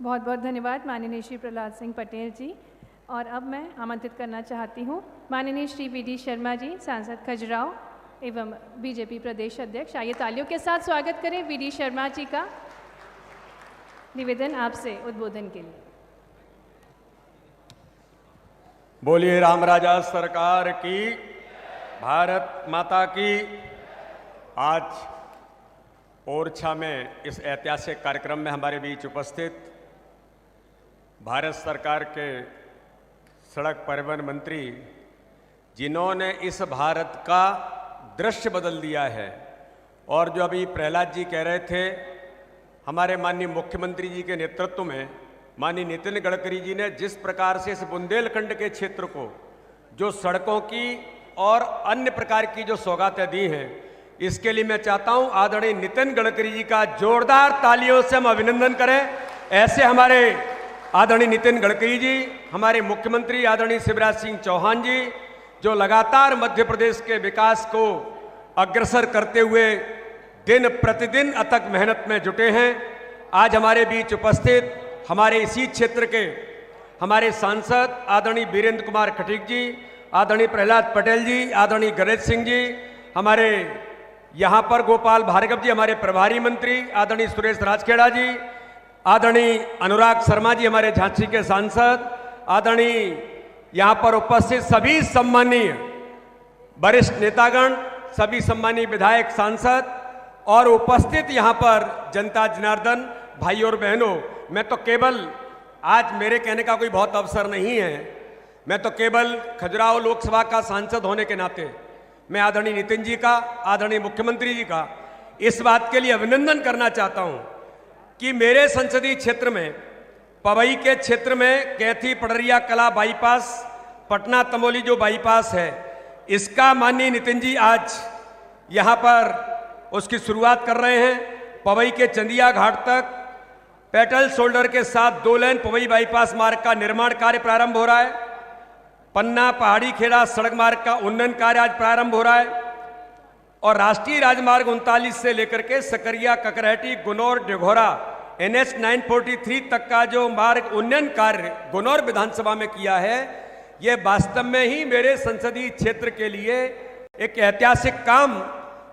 बहुत बहुत धन्यवाद माननीय श्री प्रहलाद सिंह पटेल जी। और अब मैं आमंत्रित करना चाहती हूँ माननीय श्री वी.डी. शर्मा जी, सांसद खजुराहो एवं बीजेपी प्रदेश अध्यक्ष। आइए तालियों के साथ स्वागत करें वी.डी. शर्मा जी का। निवेदन आपसे उद्बोधन के लिए। बोलिए राम राजा सरकार की, भारत माता की। आज ओरछा में इस ऐतिहासिक कार्यक्रम में हमारे बीच उपस्थित भारत सरकार के सड़क परिवहन मंत्री, जिन्होंने इस भारत का दृश्य बदल दिया है, और जो अभी प्रहलाद जी कह रहे थे, हमारे माननीय मुख्यमंत्री जी के नेतृत्व में माननीय नितिन गडकरी जी ने जिस प्रकार से इस बुंदेलखंड के क्षेत्र को जो सड़कों की और अन्य प्रकार की जो सौगातें दी हैं, इसके लिए मैं चाहता हूं आदरणीय नितिन गडकरी जी का जोरदार तालियों से हम अभिनंदन करें। ऐसे हमारे आदरणीय नितिन गडकरी जी, हमारे मुख्यमंत्री आदरणीय शिवराज सिंह चौहान जी, जो लगातार मध्य प्रदेश के विकास को अग्रसर करते हुए दिन प्रतिदिन अथक मेहनत में जुटे हैं। आज हमारे बीच उपस्थित हमारे इसी क्षेत्र के हमारे सांसद आदरणीय वीरेंद्र कुमार खटीक जी, आदरणीय प्रहलाद पटेल जी, आदरणीय गणेश सिंह जी, हमारे यहाँ पर गोपाल भार्गव जी, हमारे प्रभारी मंत्री आदरणीय सुरेश राजखेड़ा जी, आदरणीय अनुराग शर्मा जी, हमारे झांसी के सांसद, आदरणीय यहाँ पर उपस्थित सभी सम्मानीय वरिष्ठ नेतागण, सभी सम्मानीय विधायक, सांसद और उपस्थित यहाँ पर जनता जनार्दन भाई और बहनों, मैं तो केवल आज मेरे कहने का कोई बहुत अवसर नहीं है, मैं तो केवल खजुराहो लोकसभा का सांसद होने के नाते मैं आदरणीय नितिन जी का, आदरणीय मुख्यमंत्री जी का इस बात के लिए अभिनंदन करना चाहता हूं कि मेरे संसदीय क्षेत्र में, पवई के क्षेत्र में कैथी पडरिया कला बाईपास, पटना तमोली जो बाईपास है, इसका माननीय नितिन जी आज यहाँ पर उसकी शुरुआत कर रहे हैं। पवई के चंदिया घाट तक पेटल शोल्डर के साथ 2 लेन पवई बाईपास मार्ग का निर्माण कार्य प्रारंभ हो रहा है। पन्ना पहाड़ी खेड़ा सड़क मार्ग का उन्नयन कार्य आज प्रारंभ हो रहा है, और राष्ट्रीय राजमार्ग 39 से लेकर के सकरिया, ककरहटी, गुनौर, डेघोरा NH 943 तक का जो मार्ग उन्नयन कार्य गुनौर विधानसभा में किया है, ये वास्तव में ही मेरे संसदीय क्षेत्र के लिए एक ऐतिहासिक काम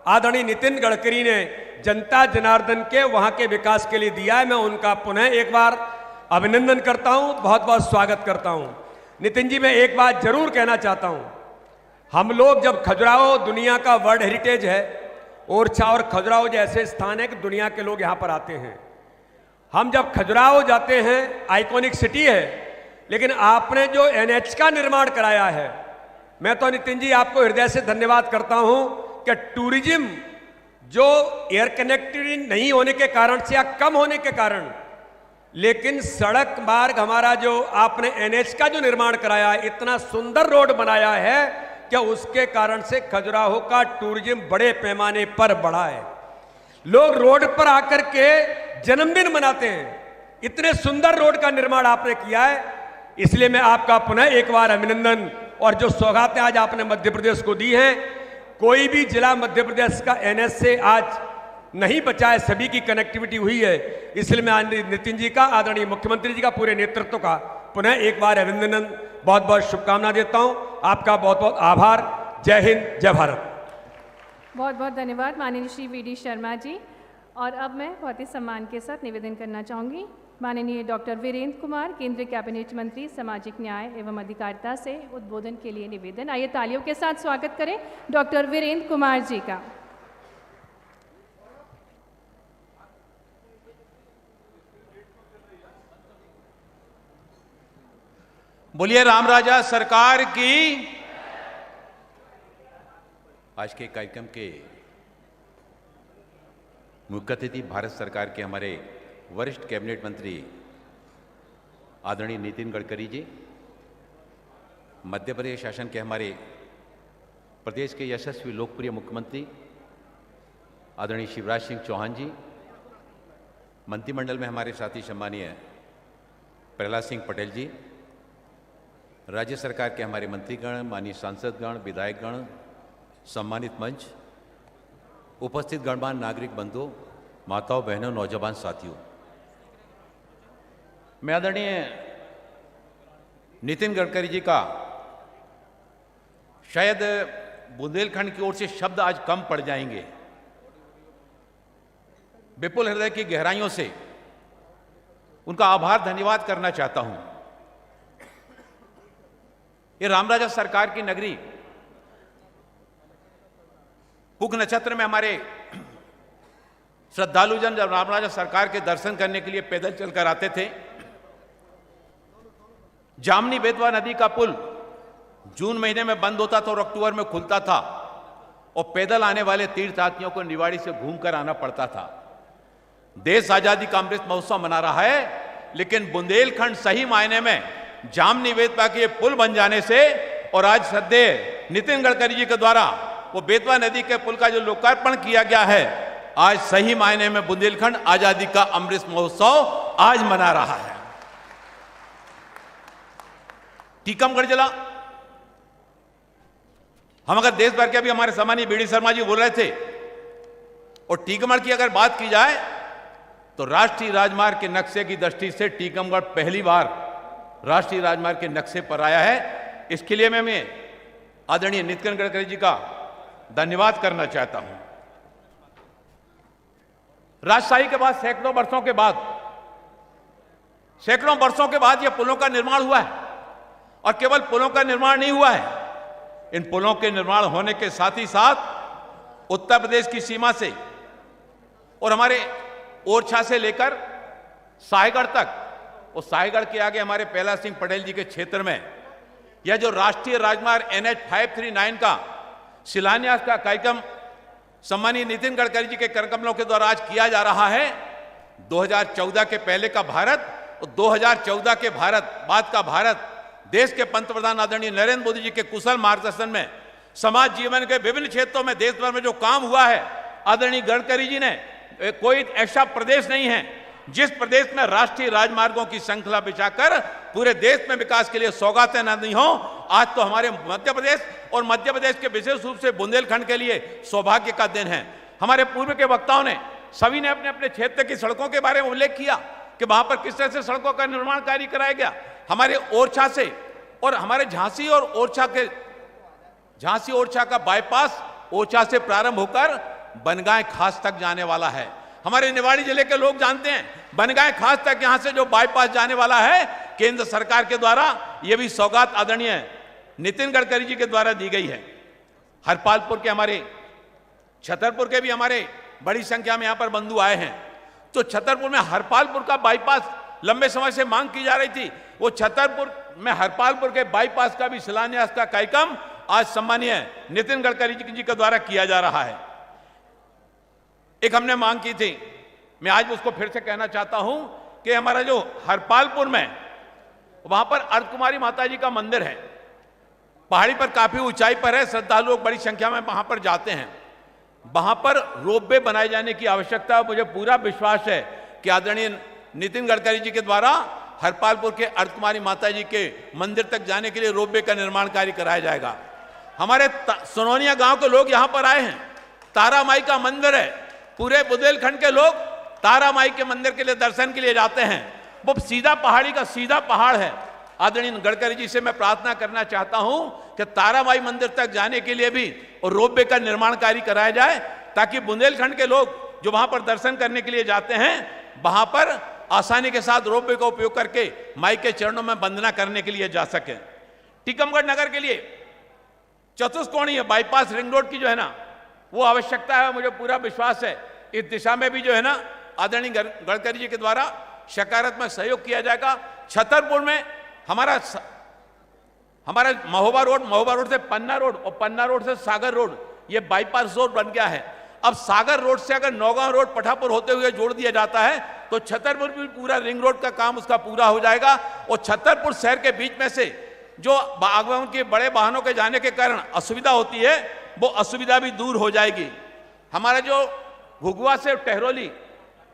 आदरणीय नितिन गडकरी ने जनता जनार्दन के वहां के विकास के लिए दिया है। मैं उनका पुनः एक बार अभिनंदन करता हूं, बहुत बहुत स्वागत करता हूं। नितिन जी, मैं एक बात जरूर कहना चाहता हूं, हम लोग जब खजुराहो दुनिया का वर्ल्ड हेरिटेज है, ओरछा और खजुराहो जैसे स्थान है कि दुनिया के लोग यहां पर आते हैं। हम जब खजुराहो जाते हैं, आइकॉनिक सिटी है, लेकिन आपने जो NH का निर्माण कराया है, मैं तो नितिन जी आपको हृदय से धन्यवाद करता हूं कि टूरिज्म जो एयर कनेक्टिविटी नहीं होने के कारण से या कम होने के कारण, लेकिन सड़क मार्ग हमारा जो आपने NH का जो निर्माण कराया है, इतना सुंदर रोड बनाया है कि उसके कारण से खजुराहो का टूरिज्म बड़े पैमाने पर बढ़ा है। लोग रोड पर आकर के जन्मदिन मनाते हैं। इतने सुंदर रोड का निर्माण आपने किया है, इसलिए मैं आपका पुनः एक बार अभिनंदन। और जो सौगातें आज आपने मध्य प्रदेश को दी हैं, कोई भी जिला मध्य प्रदेश का NH से आज नहीं बचा है, सभी की कनेक्टिविटी हुई है। इसलिए मैं नितिन जी का, आदरणीय मुख्यमंत्री जी का, पूरे नेतृत्व का पुनः एक बार अभिनंदन, बहुत बहुत शुभकामना देता हूं। आपका बहुत बहुत आभार। जय हिंद, जय भारत। बहुत बहुत धन्यवाद माननीय श्री वी.डी. शर्मा जी। और अब मैं बहुत ही सम्मान के साथ निवेदन करना चाहूँगी माननीय डॉक्टर वीरेंद्र कुमार, केंद्रीय कैबिनेट मंत्री, सामाजिक न्याय एवं अधिकारिता से उद्बोधन के लिए निवेदन। आइए तालियों के साथ स्वागत करें डॉक्टर वीरेंद्र कुमार जी का। बोलिए राम राजा सरकार की। आज के कार्यक्रम के मुख्य अतिथि भारत सरकार के हमारे वरिष्ठ कैबिनेट मंत्री आदरणीय नितिन गडकरी जी, मध्य प्रदेश शासन के हमारे प्रदेश के यशस्वी लोकप्रिय मुख्यमंत्री आदरणीय शिवराज सिंह चौहान जी, मंत्रिमंडल में हमारे साथी सम्मानीय प्रहलाद सिंह पटेल जी, राज्य सरकार के हमारे मंत्रीगण, माननीय सांसदगण, विधायकगण, सम्मानित मंच, उपस्थित गणमान्य नागरिक बंधुओं, माताओं, बहनों, नौजवान साथियों, मैं आदरणीय नितिन गडकरी जी का शायद बुंदेलखंड की ओर से शब्द आज कम पड़ जाएंगे। विपुल हृदय की गहराइयों से उनका आभार धन्यवाद करना चाहता हूं। ये रामराजा सरकार की नगरी पुख नक्षत्र में हमारे श्रद्धालुजन जब रामराजा सरकार के दर्शन करने के लिए पैदल चलकर आते थे, जामनी बेतवा नदी का पुल जून महीने में बंद होता था और अक्टूबर में खुलता था और पैदल आने वाले तीर्थयात्रियों को निवाड़ी से घूमकर आना पड़ता था। देश आजादी का अमृत महोत्सव मना रहा है, लेकिन बुंदेलखंड सही मायने में जामनी बेतवा के पुल बन जाने से और आज श्रद्धेय नितिन गडकरी जी के द्वारा वो बेतवा नदी के पुल का जो लोकार्पण किया गया है, आज सही मायने में बुंदेलखंड आजादी का अमृत महोत्सव आज मना रहा है। टीकमगढ़ जिला, हम अगर देश भर के अभी हमारे सम्मानीय बीडी शर्मा जी बोल रहे थे, और टीकमगढ़ की अगर बात की जाए तो राष्ट्रीय राजमार्ग के नक्शे की दृष्टि से टीकमगढ़ पहली बार राष्ट्रीय राजमार्ग के नक्शे पर आया है। इसके लिए मैं आदरणीय नितिन गडकरी जी का धन्यवाद करना चाहता हूं। राजशाही के बाद सैकड़ों वर्षों के बाद यह पुलों का निर्माण हुआ है, और केवल पुलों का निर्माण नहीं हुआ है, इन पुलों के निर्माण होने के साथ ही साथ उत्तर प्रदेश की सीमा से और हमारे ओरछा से लेकर साहेगढ़ तक, और साहेगढ़ के आगे हमारे पहला सिंह पटेल जी के क्षेत्र में यह जो राष्ट्रीय राजमार्ग NH 539 का शिलान्यास का कार्यक्रम सम्मानीय नितिन गडकरी जी के करकमलों के द्वारा आज किया जा रहा है। 2014 के पहले का भारत और 2014 के बाद का भारत, देश के पंतप्रधान आदरणीय नरेंद्र मोदी जी के कुशल मार्गदर्शन में समाज जीवन के विभिन्न क्षेत्रों में देश भर में जो काम हुआ है, आदरणीय गडकरी जी ने, कोई ऐसा प्रदेश नहीं है जिस प्रदेश में राष्ट्रीय राजमार्गों की श्रृंखला बिछाकर पूरे देश में विकास के लिए सौगातें न दी हो। आज तो हमारे मध्य प्रदेश और मध्य प्रदेश के विशेष रूप से बुंदेलखंड के लिए सौभाग्य का दिन है। हमारे पूर्व के वक्ताओं ने सभी ने अपने अपने क्षेत्र की सड़कों के बारे में उल्लेख किया कि वहां पर किस तरह से सड़कों का निर्माण कार्य कराया गया। हमारे ओरछा से और हमारे झांसी ओरछा का बाईपास ओरछा से प्रारंभ होकर बनगांव खास तक जाने वाला है। हमारे निवाड़ी जिले के लोग जानते हैं, बनगांव खास तक यहां से जो बाईपास जाने वाला है, केंद्र सरकार के द्वारा यह भी सौगात आदरणीय नितिन गडकरी जी के द्वारा दी गई है। हरपालपुर के हमारे छतरपुर के भी हमारे बड़ी संख्या में यहां पर बंधु आए हैं। तो छतरपुर में हरपालपुर का बाईपास लंबे समय से मांग की जा रही थी, वो छतरपुर में हरपालपुर के बाईपास का भी शिलान्यास का कार्यक्रम आज सम्मानीय नितिन गडकरी जी के द्वारा किया जा रहा है। एक हमने मांग की थी, मैं आज उसको फिर से कहना चाहता हूं कि हमारा जो हरपालपुर में वहां पर अर्धकुमारी माता जी का मंदिर है, पहाड़ी पर काफी ऊंचाई पर है, श्रद्धालु लोग बड़ी संख्या में वहां पर जाते हैं। वहां पर रोपवे बनाए जाने की आवश्यकता है। मुझे पूरा विश्वास है कि आदरणीय नितिन गडकरी जी के द्वारा हरपालपुर के अर्धकुमारी माता जी के मंदिर तक जाने के लिए रोपवे का निर्माण कार्य कराया जाएगा। हमारे सोनोनिया गांव के लोग यहां पर आए हैं, तारा माई का मंदिर है, पूरे बुंदेलखंड के लोग तारा माई के मंदिर के लिए दर्शन के लिए जाते हैं। वो सीधा पहाड़ी का सीधा पहाड़ है। आदरणीय गडकरी जी से मैं प्रार्थना करना चाहता हूं कि तारा माई मंदिर तक जाने के लिए भी और रोपवे का निर्माण कार्य कराया जाए, ताकि बुंदेलखंड के लोग जो वहां पर दर्शन करने के लिए जाते हैं, वहां पर आसानी के साथ रोपवे का उपयोग करके माई के चरणों में वंदना करने के लिए जा सके। टीकमगढ़ नगर के लिए चतुष्कोणीय बाईपास रिंग रोड की जो है ना, वो आवश्यकता है। मुझे पूरा विश्वास है इस दिशा में भी जो है ना आदरणीय गडकरी जी के द्वारा सकारात्मक सहयोग किया जाएगा। छतरपुर में हमारा महोबा रोड से पन्ना रोड और पन्ना रोड से सागर रोड, ये बाईपास रोड बन गया है। अब सागर रोड से अगर नौगांव रोड पठापुर होते हुए जोड़ दिया जाता है तो छतरपुर भी पूरा रिंग रोड का काम उसका पूरा हो जाएगा। और छतरपुर शहर के बीच में से जो आगमन के बड़े वाहनों के जाने के कारण असुविधा होती है, वो असुविधा भी दूर हो जाएगी। हमारा जो घुघुआ से टहरोली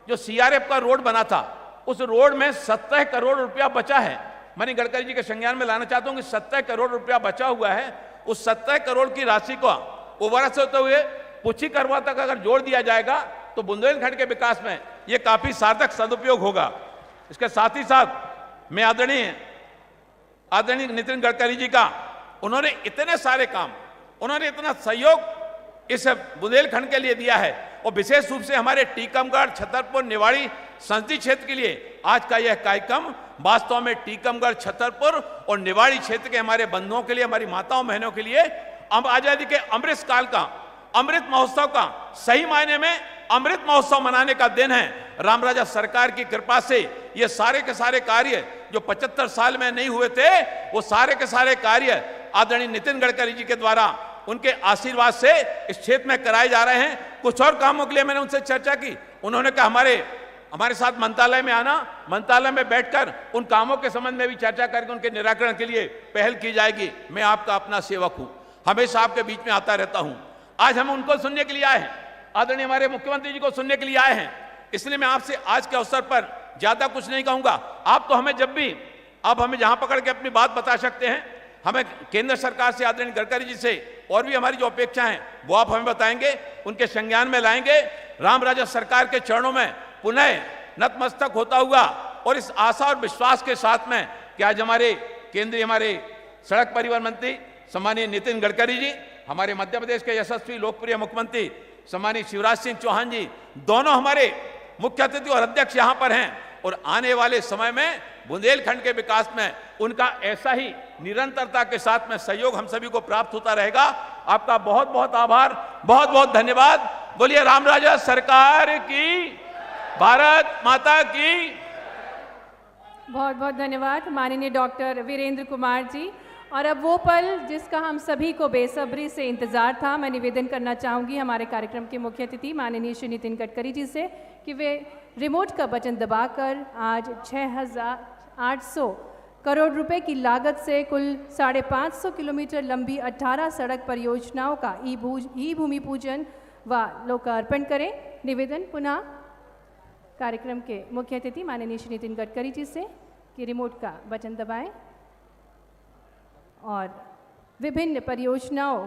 जो CRF का रोड बना था, उस रोड में 17 करोड़ रुपया बचा है। माननीय गडकरी जी के संज्ञान में लाना चाहता हूं कि 70 करोड़ रुपया बचा हुआ है, उस 70 करोड़ की राशि को ओवरऑल से होते हुए पुछी करवा तक अगर जोड़ दिया जाएगा तो बुंदेलखंड के विकास में यह काफी सार्थक सदुपयोग होगा। इसके साथ ही साथ मैं आदरणीय नितिन गडकरी जी का, उन्होंने इतने सारे काम, उन्होंने इतना सहयोग इस बुंदेलखंड के लिए दिया है और विशेष रूप से हमारे टीकमगढ़, छतरपुर, निवाड़ी संसदीय क्षेत्र के लिए आज का यह कार्यक्रम वास्तव में टीकमगढ़, छतरपुर और निवाड़ी क्षेत्र के हमारे बंधुओं के लिए, हमारी माताओं बहनों के लिए आजादी के अमृत काल का, अमृत महोत्सव का, सही मायने में अमृत महोत्सव मनाने का दिन है। रामराजा सरकार की कृपा से ये सारे के सारे कार्य जो 75 साल में नहीं हुए थे, वो सारे के सारे कार्य आदरणीय नितिन गडकरी जी के द्वारा, उनके आशीर्वाद से इस क्षेत्र में कराए जा रहे हैं। कुछ और कामों के लिए मैंने उनसे चर्चा की, उन्होंने कहा हमारे साथ मंत्रालय में आना, मंत्रालय में बैठकर उन कामों के संबंध में भी चर्चा करके उनके निराकरण के लिए पहल की जाएगी। मैं आपका अपना सेवक हूं, हमेशा आपके बीच में आता रहता हूं। आज हम उनको सुनने के लिए आए हैं, आदरणीय हमारे मुख्यमंत्री जी को सुनने के लिए आए हैं, इसलिए मैं आपसे आज के अवसर पर ज्यादा कुछ नहीं कहूंगा। आप तो हमें जब भी, आप हमें जहां पकड़ के अपनी बात बता सकते हैं। हमें केंद्र सरकार से, आदरणीय गडकरी जी से और भी हमारी जो अपेक्षा है वो आप हमें बताएंगे, उनके संज्ञान में लाएंगे। रामराजा सरकार के चरणों में पुनः नतमस्तक होता हुआ और इस आशा और विश्वास के साथ में कि आज हमारे केंद्रीय, हमारे सड़क परिवहन मंत्री सम्मानीय नितिन गडकरी जी, हमारे मध्य प्रदेश के यशस्वी लोकप्रिय मुख्यमंत्री सम्मानीय शिवराज सिंह चौहान जी, दोनों हमारे मुख्य अतिथि और अध्यक्ष यहां पर हैं और आने वाले समय में बुंदेलखंड के विकास में उनका ऐसा ही निरंतरता के साथ में सहयोग हम सभी को प्राप्त होता रहेगा। आपका बहुत बहुत आभार, बहुत बहुत धन्यवाद। बोलिए रामराजा सरकार की, भारत माता की। बहुत बहुत धन्यवाद माननीय डॉक्टर वीरेंद्र कुमार जी। और अब वो पल जिसका हम सभी को बेसब्री से इंतजार था, मैं निवेदन करना चाहूँगी हमारे कार्यक्रम के मुख्य अतिथि माननीय श्री नितिन गडकरी जी से कि वे रिमोट का बटन दबाकर आज 6,800 करोड़ रुपए की लागत से कुल 550 किलोमीटर लंबी 18 सड़क परियोजनाओं का ई भूमि पूजन व लोकार्पण करें। निवेदन पुनः कार्यक्रम के मुख्य अतिथि माननीय श्री नितिन गडकरी जी से कि रिमोट का बटन दबाएं और विभिन्न परियोजनाओं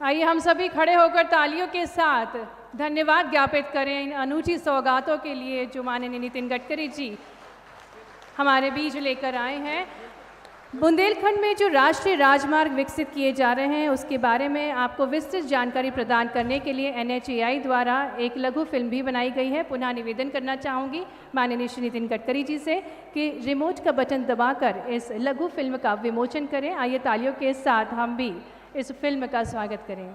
आइए हम सभी खड़े होकर तालियों के साथ धन्यवाद ज्ञापित करें इन अनूठी सौगातों के लिए जो माननीय नितिन गडकरी जी हमारे बीच लेकर आए हैं। बुंदेलखंड में जो राष्ट्रीय राजमार्ग विकसित किए जा रहे हैं उसके बारे में आपको विस्तृत जानकारी प्रदान करने के लिए NHAI द्वारा एक लघु फिल्म भी बनाई गई है। पुनः निवेदन करना चाहूँगी माननीय श्री नितिन गडकरी जी से कि रिमोट का बटन दबाकर इस लघु फिल्म का विमोचन करें। आइए तालियों के साथ हम भी इस फिल्म का स्वागत करें।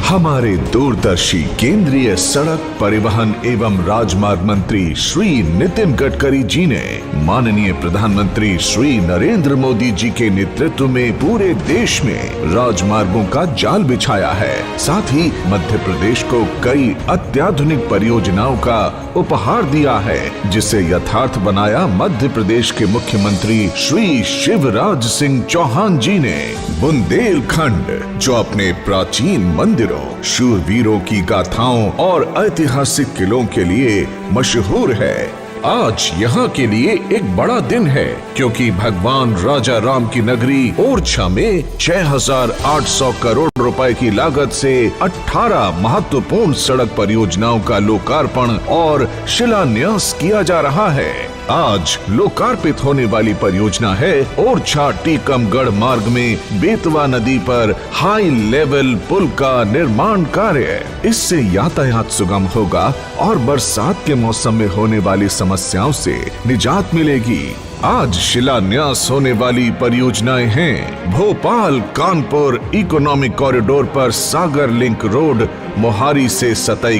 हमारे दूरदर्शी केंद्रीय सड़क परिवहन एवं राजमार्ग मंत्री श्री नितिन गडकरी जी ने माननीय प्रधानमंत्री श्री नरेंद्र मोदी जी के नेतृत्व में पूरे देश में राजमार्गों का जाल बिछाया है। साथ ही मध्य प्रदेश को कई अत्याधुनिक परियोजनाओं का उपहार दिया है, जिसे यथार्थ बनाया मध्य प्रदेश के मुख्यमंत्री श्री शिवराज सिंह चौहान जी ने। बुंदेलखंड, जो अपने प्राचीन मंदिरों, शूरवीरों की गाथाओं और ऐतिहासिक किलों के लिए मशहूर है, आज यहाँ के लिए एक बड़ा दिन है, क्योंकि भगवान राजा राम की नगरी ओरछा में 6,800 करोड़ रुपए की लागत से 18 महत्वपूर्ण सड़क परियोजनाओं का लोकार्पण और शिलान्यास किया जा रहा है। आज लोकार्पित होने वाली परियोजना है ओरछा टीकमगढ़ मार्ग में बेतवा नदी पर हाई लेवल पुल का निर्माण कार्य। इससे यातायात सुगम होगा और बरसात के मौसम में होने वाली समस्याओं से निजात मिलेगी। आज शिलान्यास होने वाली परियोजनाएं हैं भोपाल कानपुर इकोनॉमिक कॉरिडोर पर सागर लिंक रोड, मोहारी से सतई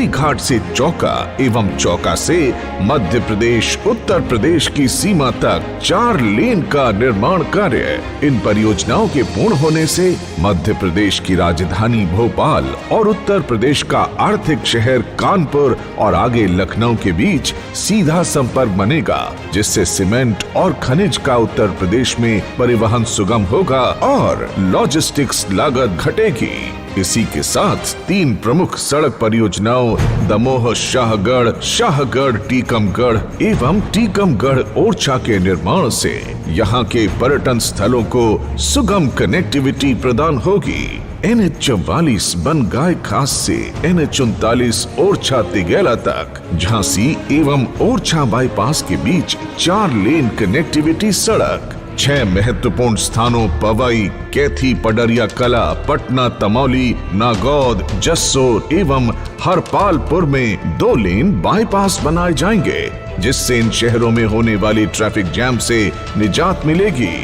घाट से चौका एवं चौका से मध्य प्रदेश उत्तर प्रदेश की सीमा तक 4 लेन का निर्माण कार्य। इन परियोजनाओं के पूर्ण होने से मध्य प्रदेश की राजधानी भोपाल और उत्तर प्रदेश का आर्थिक शहर कानपुर और आगे लखनऊ के बीच सीधा संपर्क बनेगा, जिससे सीमेंट और खनिज का उत्तर प्रदेश में परिवहन सुगम होगा और लॉजिस्टिक्स लागत घटेगी। इसी के साथ 3 प्रमुख सड़क परियोजनाओं दमोह शाहगढ़ टीकमगढ़ एवं टीकमगढ़ ओरछा के निर्माण से यहाँ के पर्यटन स्थलों को सुगम कनेक्टिविटी प्रदान होगी। NH44 बनगाय खास से NH39 ओरछा तिगेला तक झांसी एवं ओरछा बाईपास के बीच 4 लेन कनेक्टिविटी सड़क। 6 महत्वपूर्ण स्थानों पवई, कैथी, पडरिया कला, पटना, तमौली, नागौद, जस्सोर एवं हरपालपुर में 2 लेन बाईपास बनाए जाएंगे, जिससे इन शहरों में होने वाली ट्रैफिक जैम से निजात मिलेगी।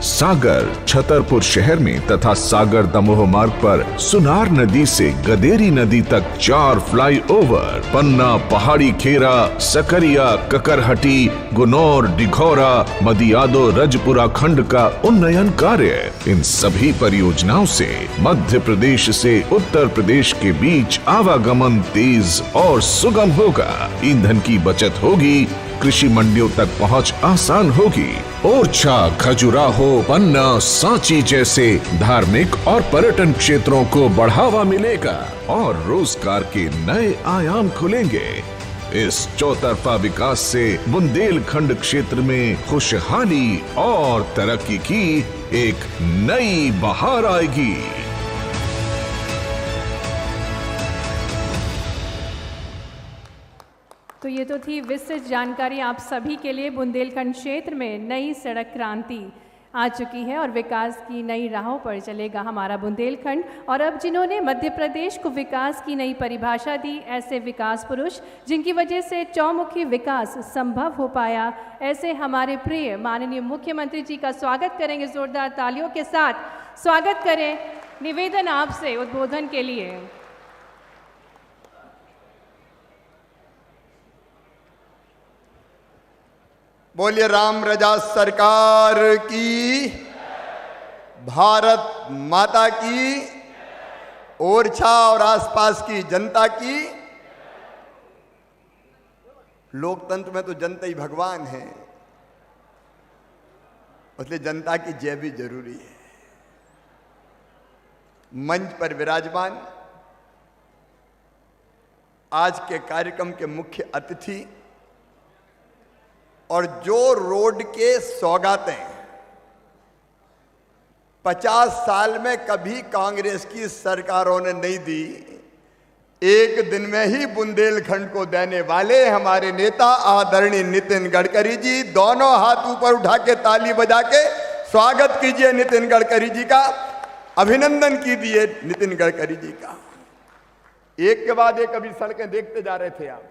सागर छतरपुर शहर में तथा सागर दमोह मार्ग पर सुनार नदी से गदेरी नदी तक 4 फ्लाईओवर, पन्ना, पहाड़ी खेरा, सकरिया, ककरहटी, गुनौर, डिघौरा, मदियादो, रजपुरा खंड का उन्नयन कार्य। इन सभी परियोजनाओं से मध्य प्रदेश से उत्तर प्रदेश के बीच आवागमन तेज और सुगम होगा, ईंधन की बचत होगी, कृषि मंडियों तक पहुंच आसान होगी। ओरछा, खजुराहो, पन्ना, सांची जैसे धार्मिक और पर्यटन क्षेत्रों को बढ़ावा मिलेगा और रोजगार के नए आयाम खुलेंगे। इस चौतरफा विकास से बुंदेलखंड क्षेत्र में खुशहाली और तरक्की की एक नई बहार आएगी। तो ये तो थी विस्तृत जानकारी आप सभी के लिए। बुंदेलखंड क्षेत्र में नई सड़क क्रांति आ चुकी है और विकास की नई राहों पर चलेगा हमारा बुंदेलखंड। और अब जिन्होंने मध्य प्रदेश को विकास की नई परिभाषा दी, ऐसे विकास पुरुष जिनकी वजह से चौमुखी विकास संभव हो पाया, ऐसे हमारे प्रिय माननीय मुख्यमंत्री जी का स्वागत करेंगे जोरदार तालियों के साथ। स्वागत करें, निवेदन आपसे उद्बोधन के लिए। बोलिए राम रजा सरकार की, भारत माता की, ओरछा और आसपास की जनता की। लोकतंत्र में तो जनता ही भगवान है, इसलिए जनता की जय भी जरूरी है। मंच पर विराजमान आज के कार्यक्रम के मुख्य अतिथि और जो रोड के सौगातें 50 साल में कभी कांग्रेस की सरकारों ने नहीं दी, एक दिन में ही बुंदेलखंड को देने वाले हमारे नेता आदरणीय नितिन गडकरी जी, दोनों हाथ ऊपर उठा के ताली बजा के स्वागत कीजिए नितिन गडकरी जी का, अभिनंदन कीजिए नितिन गडकरी जी का। एक के बाद एक अभी सड़कें देखते जा रहे थे आप,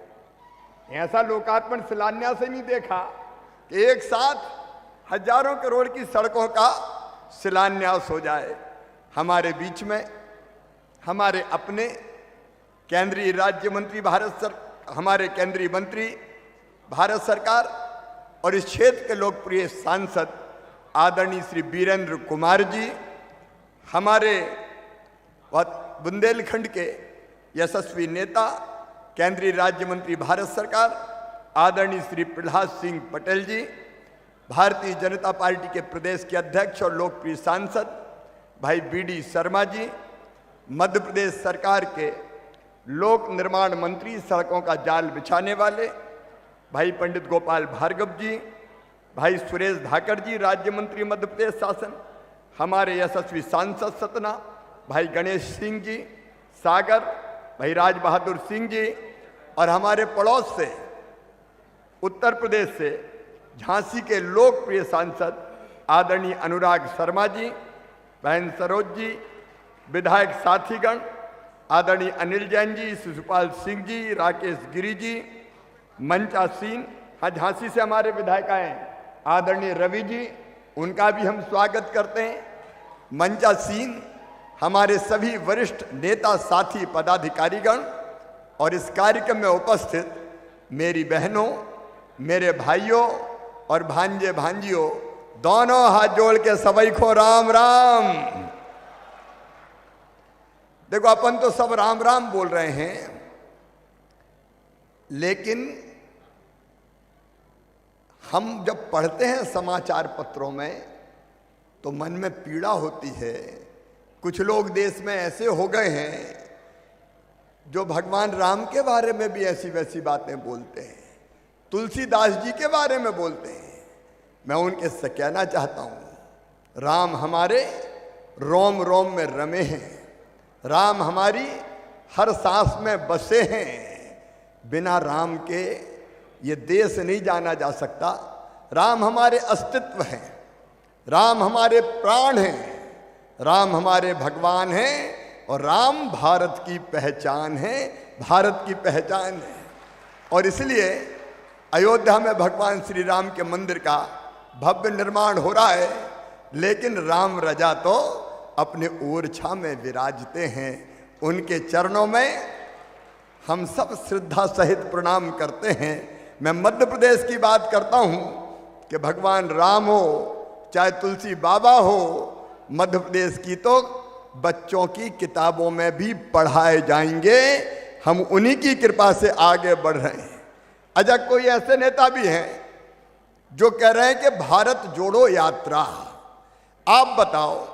ऐसा लोकार्पण शिलान्यास से नहीं देखा कि एक साथ हजारों करोड़ की सड़कों का शिलान्यास हो जाए। हमारे बीच में हमारे अपने केंद्रीय राज्य मंत्री हमारे केंद्रीय मंत्री भारत सरकार और इस क्षेत्र के लोकप्रिय सांसद आदरणीय श्री वीरेंद्र कुमार जी, हमारे बुंदेलखंड के यशस्वी नेता केंद्रीय राज्य मंत्री भारत सरकार आदरणीय श्री प्रहलाद सिंह पटेल जी, भारतीय जनता पार्टी के प्रदेश के अध्यक्ष और लोकप्रिय सांसद भाई BD शर्मा जी, मध्य प्रदेश सरकार के लोक निर्माण मंत्री, सड़कों का जाल बिछाने वाले भाई पंडित गोपाल भार्गव जी, भाई सुरेश धाकड़ जी, राज्य मंत्री मध्य प्रदेश शासन, हमारे यशस्वी सांसद सतना भाई गणेश सिंह जी सागर, भाई राज बहादुर सिंह जी, और हमारे पड़ोस से उत्तर प्रदेश से झांसी के लोकप्रिय सांसद आदरणीय अनुराग शर्मा जी, बहन सरोज जी, विधायक साथीगण आदरणीय अनिल जैन जी, शिशुपाल सिंह जी, राकेश गिरी जी, मंचा सीन, हाँ झांसी से हमारे विधायक आए आदरणीय रवि जी, उनका भी हम स्वागत करते हैं। मंचा सीन, हमारे सभी वरिष्ठ नेता साथी पदाधिकारीगण और इस कार्यक्रम में उपस्थित मेरी बहनों, मेरे भाइयों और भांजे भांजियों, दोनों हाथ जोड़ के सभी को राम राम। देखो अपन तो सब राम राम बोल रहे हैं, लेकिन हम जब पढ़ते हैं समाचार पत्रों में तो मन में पीड़ा होती है। कुछ लोग देश में ऐसे हो गए हैं जो भगवान राम के बारे में भी ऐसी वैसी बातें बोलते हैं, तुलसीदास जी के बारे में बोलते हैं। मैं उनके से कहना चाहता हूं, राम हमारे रोम रोम में रमे हैं, राम हमारी हर सांस में बसे हैं। बिना राम के ये देश नहीं जाना जा सकता। राम हमारे अस्तित्व हैं, राम हमारे प्राण हैं, राम हमारे भगवान हैं और राम भारत की पहचान है, भारत की पहचान है। और इसलिए अयोध्या में भगवान श्री राम के मंदिर का भव्य निर्माण हो रहा है, लेकिन राम रजा तो अपने ओरछा में विराजते हैं। उनके चरणों में हम सब श्रद्धा सहित प्रणाम करते हैं। मैं मध्य प्रदेश की बात करता हूं कि भगवान राम हो चाहे तुलसी बाबा हो, मध्य प्रदेश की तो बच्चों की किताबों में भी पढ़ाए जाएंगे। हम उन्हीं की कृपा से आगे बढ़ रहे हैं। अच्छा, कोई ऐसे नेता भी हैं जो कह रहे हैं कि भारत जोड़ो यात्रा। आप बताओ,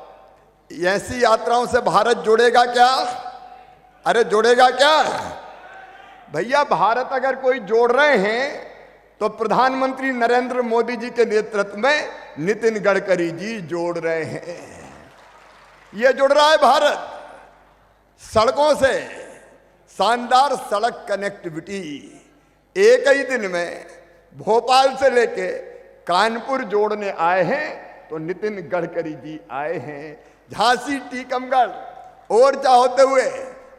ऐसी यात्राओं से भारत जुड़ेगा क्या? अरे जुड़ेगा क्या भैया? भारत अगर कोई जोड़ रहे हैं तो प्रधानमंत्री नरेंद्र मोदी जी के नेतृत्व में नितिन गडकरी जी जोड़ रहे हैं। ये जुड़ रहा है भारत सड़कों से। शानदार सड़क कनेक्टिविटी, एक ही दिन में भोपाल से लेके कानपुर जोड़ने आए हैं तो नितिन गडकरी जी आए हैं। झांसी टीकमगढ़ ओरछा होते हुए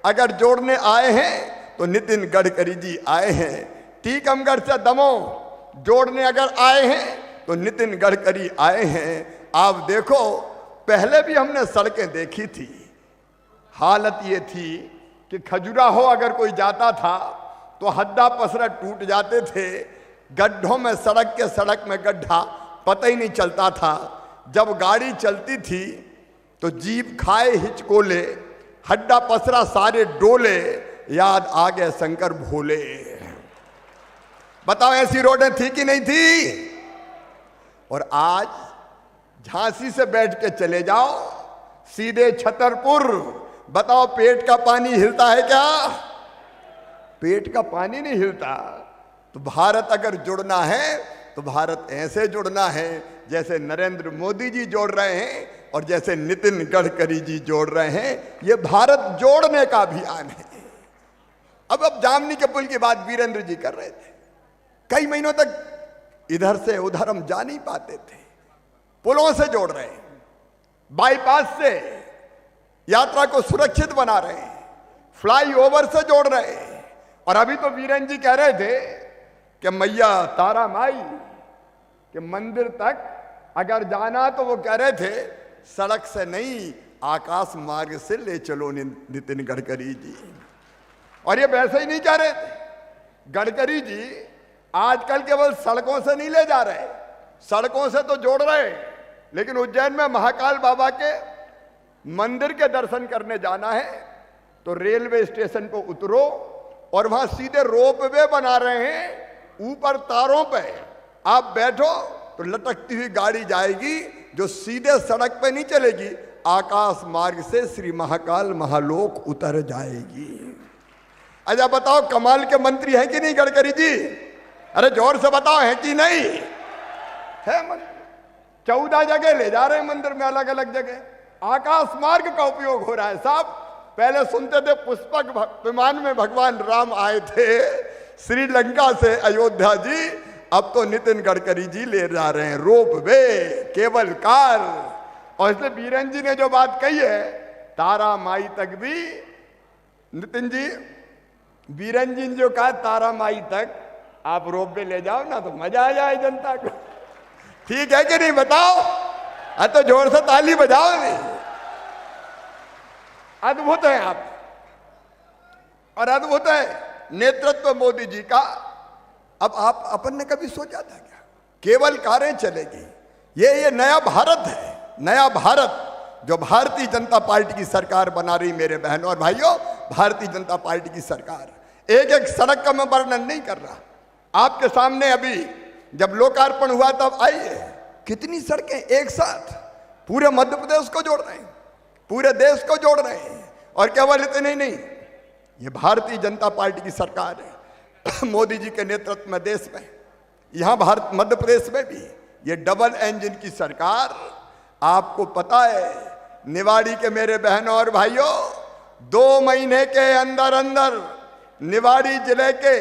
अगर जोड़ने आए हैं तो नितिन गडकरी जी आए हैं। टीकमगढ़ से दमोह जोड़ने अगर आए हैं तो नितिन गडकरी आए हैं। आप देखो, पहले भी हमने सड़कें देखी थी। हालत ये थी कि खजुराहो अगर कोई जाता था तो हद्दा पसरा टूट जाते थे, गड्ढों में सड़क में गड्ढा पता ही नहीं चलता था। जब गाड़ी चलती थी तो जीप खाए हिचकोले, हड्डा पसरा सारे डोले, याद आ गए शंकर भोले। बताओ ऐसी रोडें थी कि नहीं थी? और आज झांसी से बैठ के चले जाओ सीधे छतरपुर, बताओ पेट का पानी हिलता है क्या? पेट का पानी नहीं हिलता। तो भारत अगर जुड़ना है तो भारत ऐसे जुड़ना है जैसे नरेंद्र मोदी जी जोड़ रहे हैं और जैसे नितिन गडकरी जी जोड़ रहे हैं। ये भारत जोड़ने का अभियान है। अब जामनी के पुल की बात वीरेंद्र जी कर रहे थे। कई महीनों तक इधर से उधर हम जा नहीं पाते थे, पुलों से जोड़ रहे हैं, बाईपास से यात्रा को सुरक्षित बना रहे हैं, फ्लाईओवर से जोड़ रहे हैं। और अभी तो वीरेंद्र जी कह रहे थे कि मैया तारा माई के मंदिर तक अगर जाना तो वो कह रहे थे सड़क से नहीं आकाश मार्ग से ले चलो नितिन गडकरी जी। और ये वैसे ही नहीं कह रहे थे। गडकरी जी आजकल केवल सड़कों से नहीं ले जा रहे, सड़कों से तो जोड़ रहे, लेकिन उज्जैन में महाकाल बाबा के मंदिर के दर्शन करने जाना है तो रेलवे स्टेशन पर उतरो और वहां सीधे रोपवे बना रहे हैं, ऊपर तारों पे आप बैठो तो लटकती हुई गाड़ी जाएगी जो सीधे सड़क पे नहीं चलेगी, आकाश मार्ग से श्री महाकाल महालोक उतर जाएगी। अच्छा बताओ कमाल के मंत्री हैं कि नहीं गडकरी जी? अरे जोर से बताओ है कि नहीं है? 14 जगह ले जा रहे हैं मंदिर में, अलग अलग जगह आकाश मार्ग का उपयोग हो रहा है साहब। पहले सुनते थे पुष्पक विमान में भगवान राम आए थे श्रीलंका से अयोध्या जी, अब तो नितिन गडकरी जी ले जा रहे हैं रोप वे, केबल कार। और इसलिए बीरेन जी ने जो बात कही है तारा माई तक भी, नितिन जी बीरेन जी ने जो कहा तारा माई तक आप रोप वे ले जाओ ना तो मजा आ जाए जनता को। ठीक है कि नहीं बताओ? तो जोर से ताली बजाओ। नहीं अद्भुत है आप, और अद्भुत है नेतृत्व मोदी जी का। अब आप अपन ने कभी सोचा था क्या केवल कारें चलेगी? ये नया भारत है, नया भारत जो भारतीय जनता पार्टी की सरकार बना रही। मेरे बहनों और भाइयों, भारतीय जनता पार्टी की सरकार एक एक सड़क का मैं वर्णन नहीं कर रहा, आपके सामने अभी जब लोकार्पण हुआ तब आइए कितनी सड़कें एक साथ पूरे मध्य प्रदेश को जोड़ रहे हैं, पूरे देश को जोड़ रहे हैं। और केवल इतने ही नहीं, ये भारतीय जनता पार्टी की सरकार है मोदी जी के नेतृत्व में देश में, यहां भारत मध्य प्रदेश में भी ये डबल इंजन की सरकार। आपको पता है निवाड़ी के मेरे बहनों और भाइयों, 2 महीने के अंदर अंदर निवाड़ी जिले के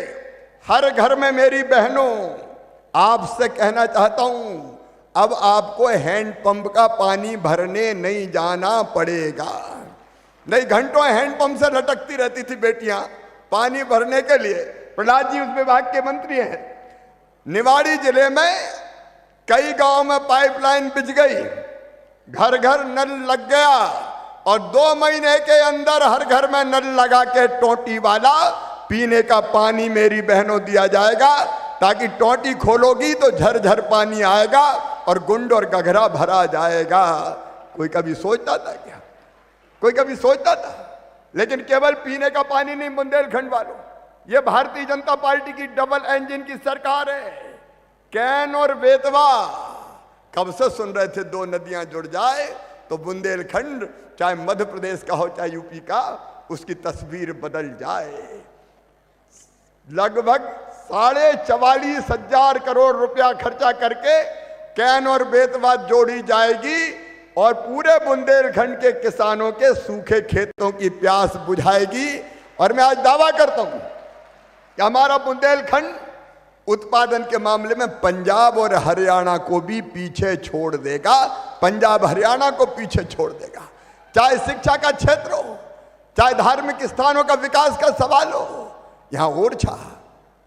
हर घर में मेरी बहनों आपसे कहना चाहता हूं, अब आपको हैंडपंप का पानी भरने नहीं जाना पड़ेगा। नहीं घंटों हैंडपंप से लटकती रहती थी बेटियां पानी भरने के लिए। प्रहलाद जी उस विभाग के मंत्री हैं। निवाड़ी जिले में कई गांव में पाइपलाइन बिछ गई, घर घर नल लग गया, और 2 महीने के अंदर हर घर में नल लगा के टोटी वाला पीने का पानी मेरी बहनों दिया जाएगा, ताकि टोटी खोलोगी तो झरझर पानी आएगा और गुंड और गघरा भरा जाएगा। कोई कभी सोचता था क्या? कोई कभी सोचता था? लेकिन केवल पीने का पानी नहीं बुंदेलखंड वालों, ये भारतीय जनता पार्टी की डबल इंजन की सरकार है। कैन और बेतवा कब से सुन रहे थे 2 नदियां जुड़ जाए तो बुंदेलखंड, चाहे मध्य प्रदेश का हो चाहे यूपी का, उसकी तस्वीर बदल जाए। लगभग 44,500 करोड़ रुपया खर्चा करके कैन और बेतवा जोड़ी जाएगी और पूरे बुंदेलखंड के किसानों के सूखे खेतों की प्यास बुझाएगी। और मैं आज दावा करता हूं कि हमारा बुंदेलखंड उत्पादन के मामले में पंजाब और हरियाणा को भी पीछे छोड़ देगा, पंजाब हरियाणा को पीछे छोड़ देगा। चाहे शिक्षा का क्षेत्र हो, चाहे धार्मिक स्थानों का विकास का सवाल हो। यहां ओरछा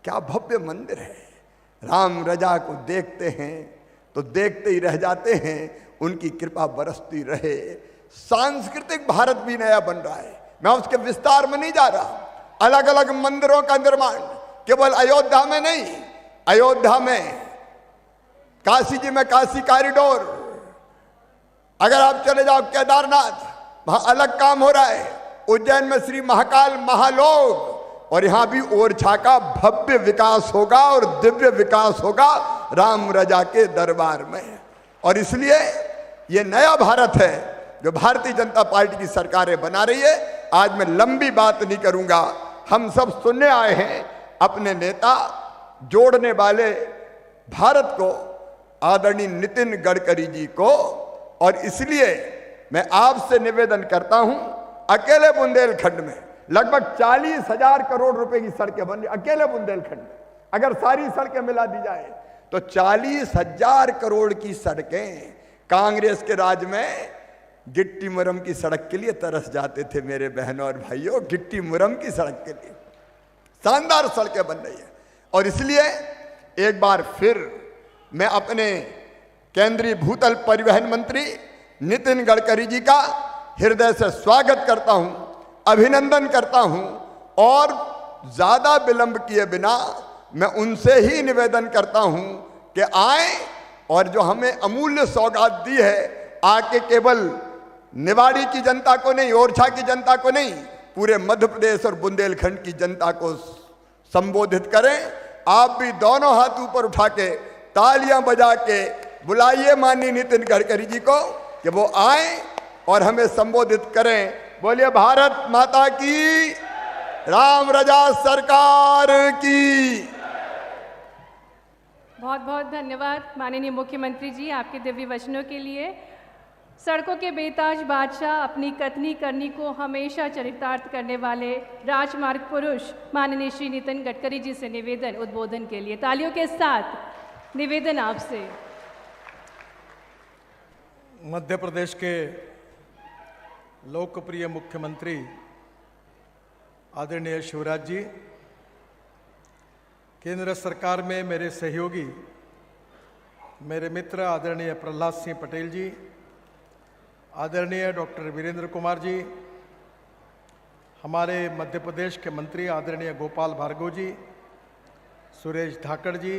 क्या भव्य मंदिर है, राम रजा को देखते हैं तो देखते ही रह जाते हैं, उनकी कृपा बरसती रहे। सांस्कृतिक भारत भी नया बन रहा है, मैं उसके विस्तार में नहीं जा रहा। अलग अलग मंदिरों का निर्माण केवल अयोध्या में नहीं, अयोध्या में काशी जी में काशी कॉरिडोर, अगर आप चले जाओ केदारनाथ वहां अलग काम हो रहा है, उज्जैन में श्री महाकाल महालोक, और यहां भी ओरछा का भव्य विकास होगा और दिव्य विकास होगा राम रजा के दरबार में। और इसलिए यह नया भारत है जो भारतीय जनता पार्टी की सरकारें बना रही है। आज मैं लंबी बात नहीं करूंगा, हम सब सुनने आए हैं अपने नेता जोड़ने वाले भारत को, आदरणीय नितिन गडकरी जी को। और इसलिए मैं आपसे निवेदन करता हूं, अकेले बुंदेलखंड में लगभग 40,000 करोड़ रुपए की सड़कें बन रही, अकेले बुंदेलखंड में अगर सारी सड़कें मिला दी जाए तो 40,000 करोड़ की सड़कें। कांग्रेस के राज में गिट्टी मुरम की सड़क के लिए तरस जाते थे मेरे बहनों और भाइयों, गिट्टी मुरम की सड़क के लिए शानदार सड़कें बन रही है। और इसलिए एक बार फिर मैं अपने केंद्रीय भूतल परिवहन मंत्री नितिन गडकरी जी का हृदय से स्वागत करता हूं, अभिनंदन करता हूं और ज्यादा विलंब किए बिना मैं उनसे ही निवेदन करता हूं कि आए और जो हमें अमूल्य सौगात दी है, आके केवल निवाड़ी की जनता को नहीं, ओरछा की जनता को नहीं, पूरे मध्य प्रदेश और बुंदेलखंड की जनता को संबोधित करें। आप भी दोनों हाथ ऊपर उठा के तालियां बजा के बुलाइए माननीय नितिन गडकरी जी को कि वो आए और हमें संबोधित करें। बोलिए भारत माता की, राम रजा सरकार की। बहुत बहुत धन्यवाद माननीय मुख्यमंत्री जी आपके दिव्य वचनों के लिए। सड़कों के बेताज बादशाह, अपनी कथनी करनी को हमेशा चरितार्थ करने वाले राजमार्ग पुरुष माननीय श्री नितिन गडकरी जी से निवेदन उद्बोधन के लिए तालियों के साथ निवेदन आपसे। मध्य प्रदेश के लोकप्रिय मुख्यमंत्री आदरणीय शिवराज जी, केंद्र सरकार में मेरे सहयोगी, मेरे मित्र आदरणीय प्रहलाद सिंह पटेल जी, आदरणीय डॉक्टर वीरेंद्र कुमार जी, हमारे मध्य प्रदेश के मंत्री आदरणीय गोपाल भार्गव जी, सुरेश धाकड़ जी,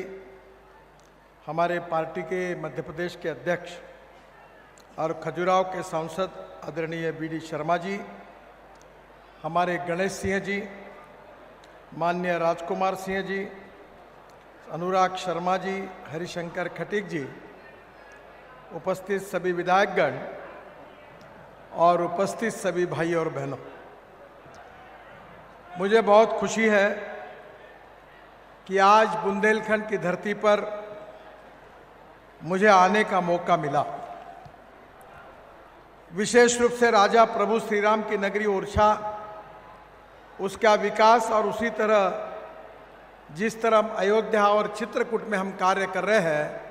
हमारे पार्टी के मध्य प्रदेश के अध्यक्ष और खजुराहो के सांसद आदरणीय बीडी शर्मा जी, हमारे गणेश सिंह जी, माननीय राजकुमार सिंह जी, अनुराग शर्मा जी, हरिशंकर खटीक जी, उपस्थित सभी विधायकगण और उपस्थित सभी भाई और बहनों, मुझे बहुत खुशी है कि आज बुंदेलखंड की धरती पर मुझे आने का मौका मिला। विशेष रूप से राजा प्रभु श्री राम की नगरी ओरछा, उसका विकास और उसी तरह जिस तरह अयोध्या और चित्रकूट में हम कार्य कर रहे हैं,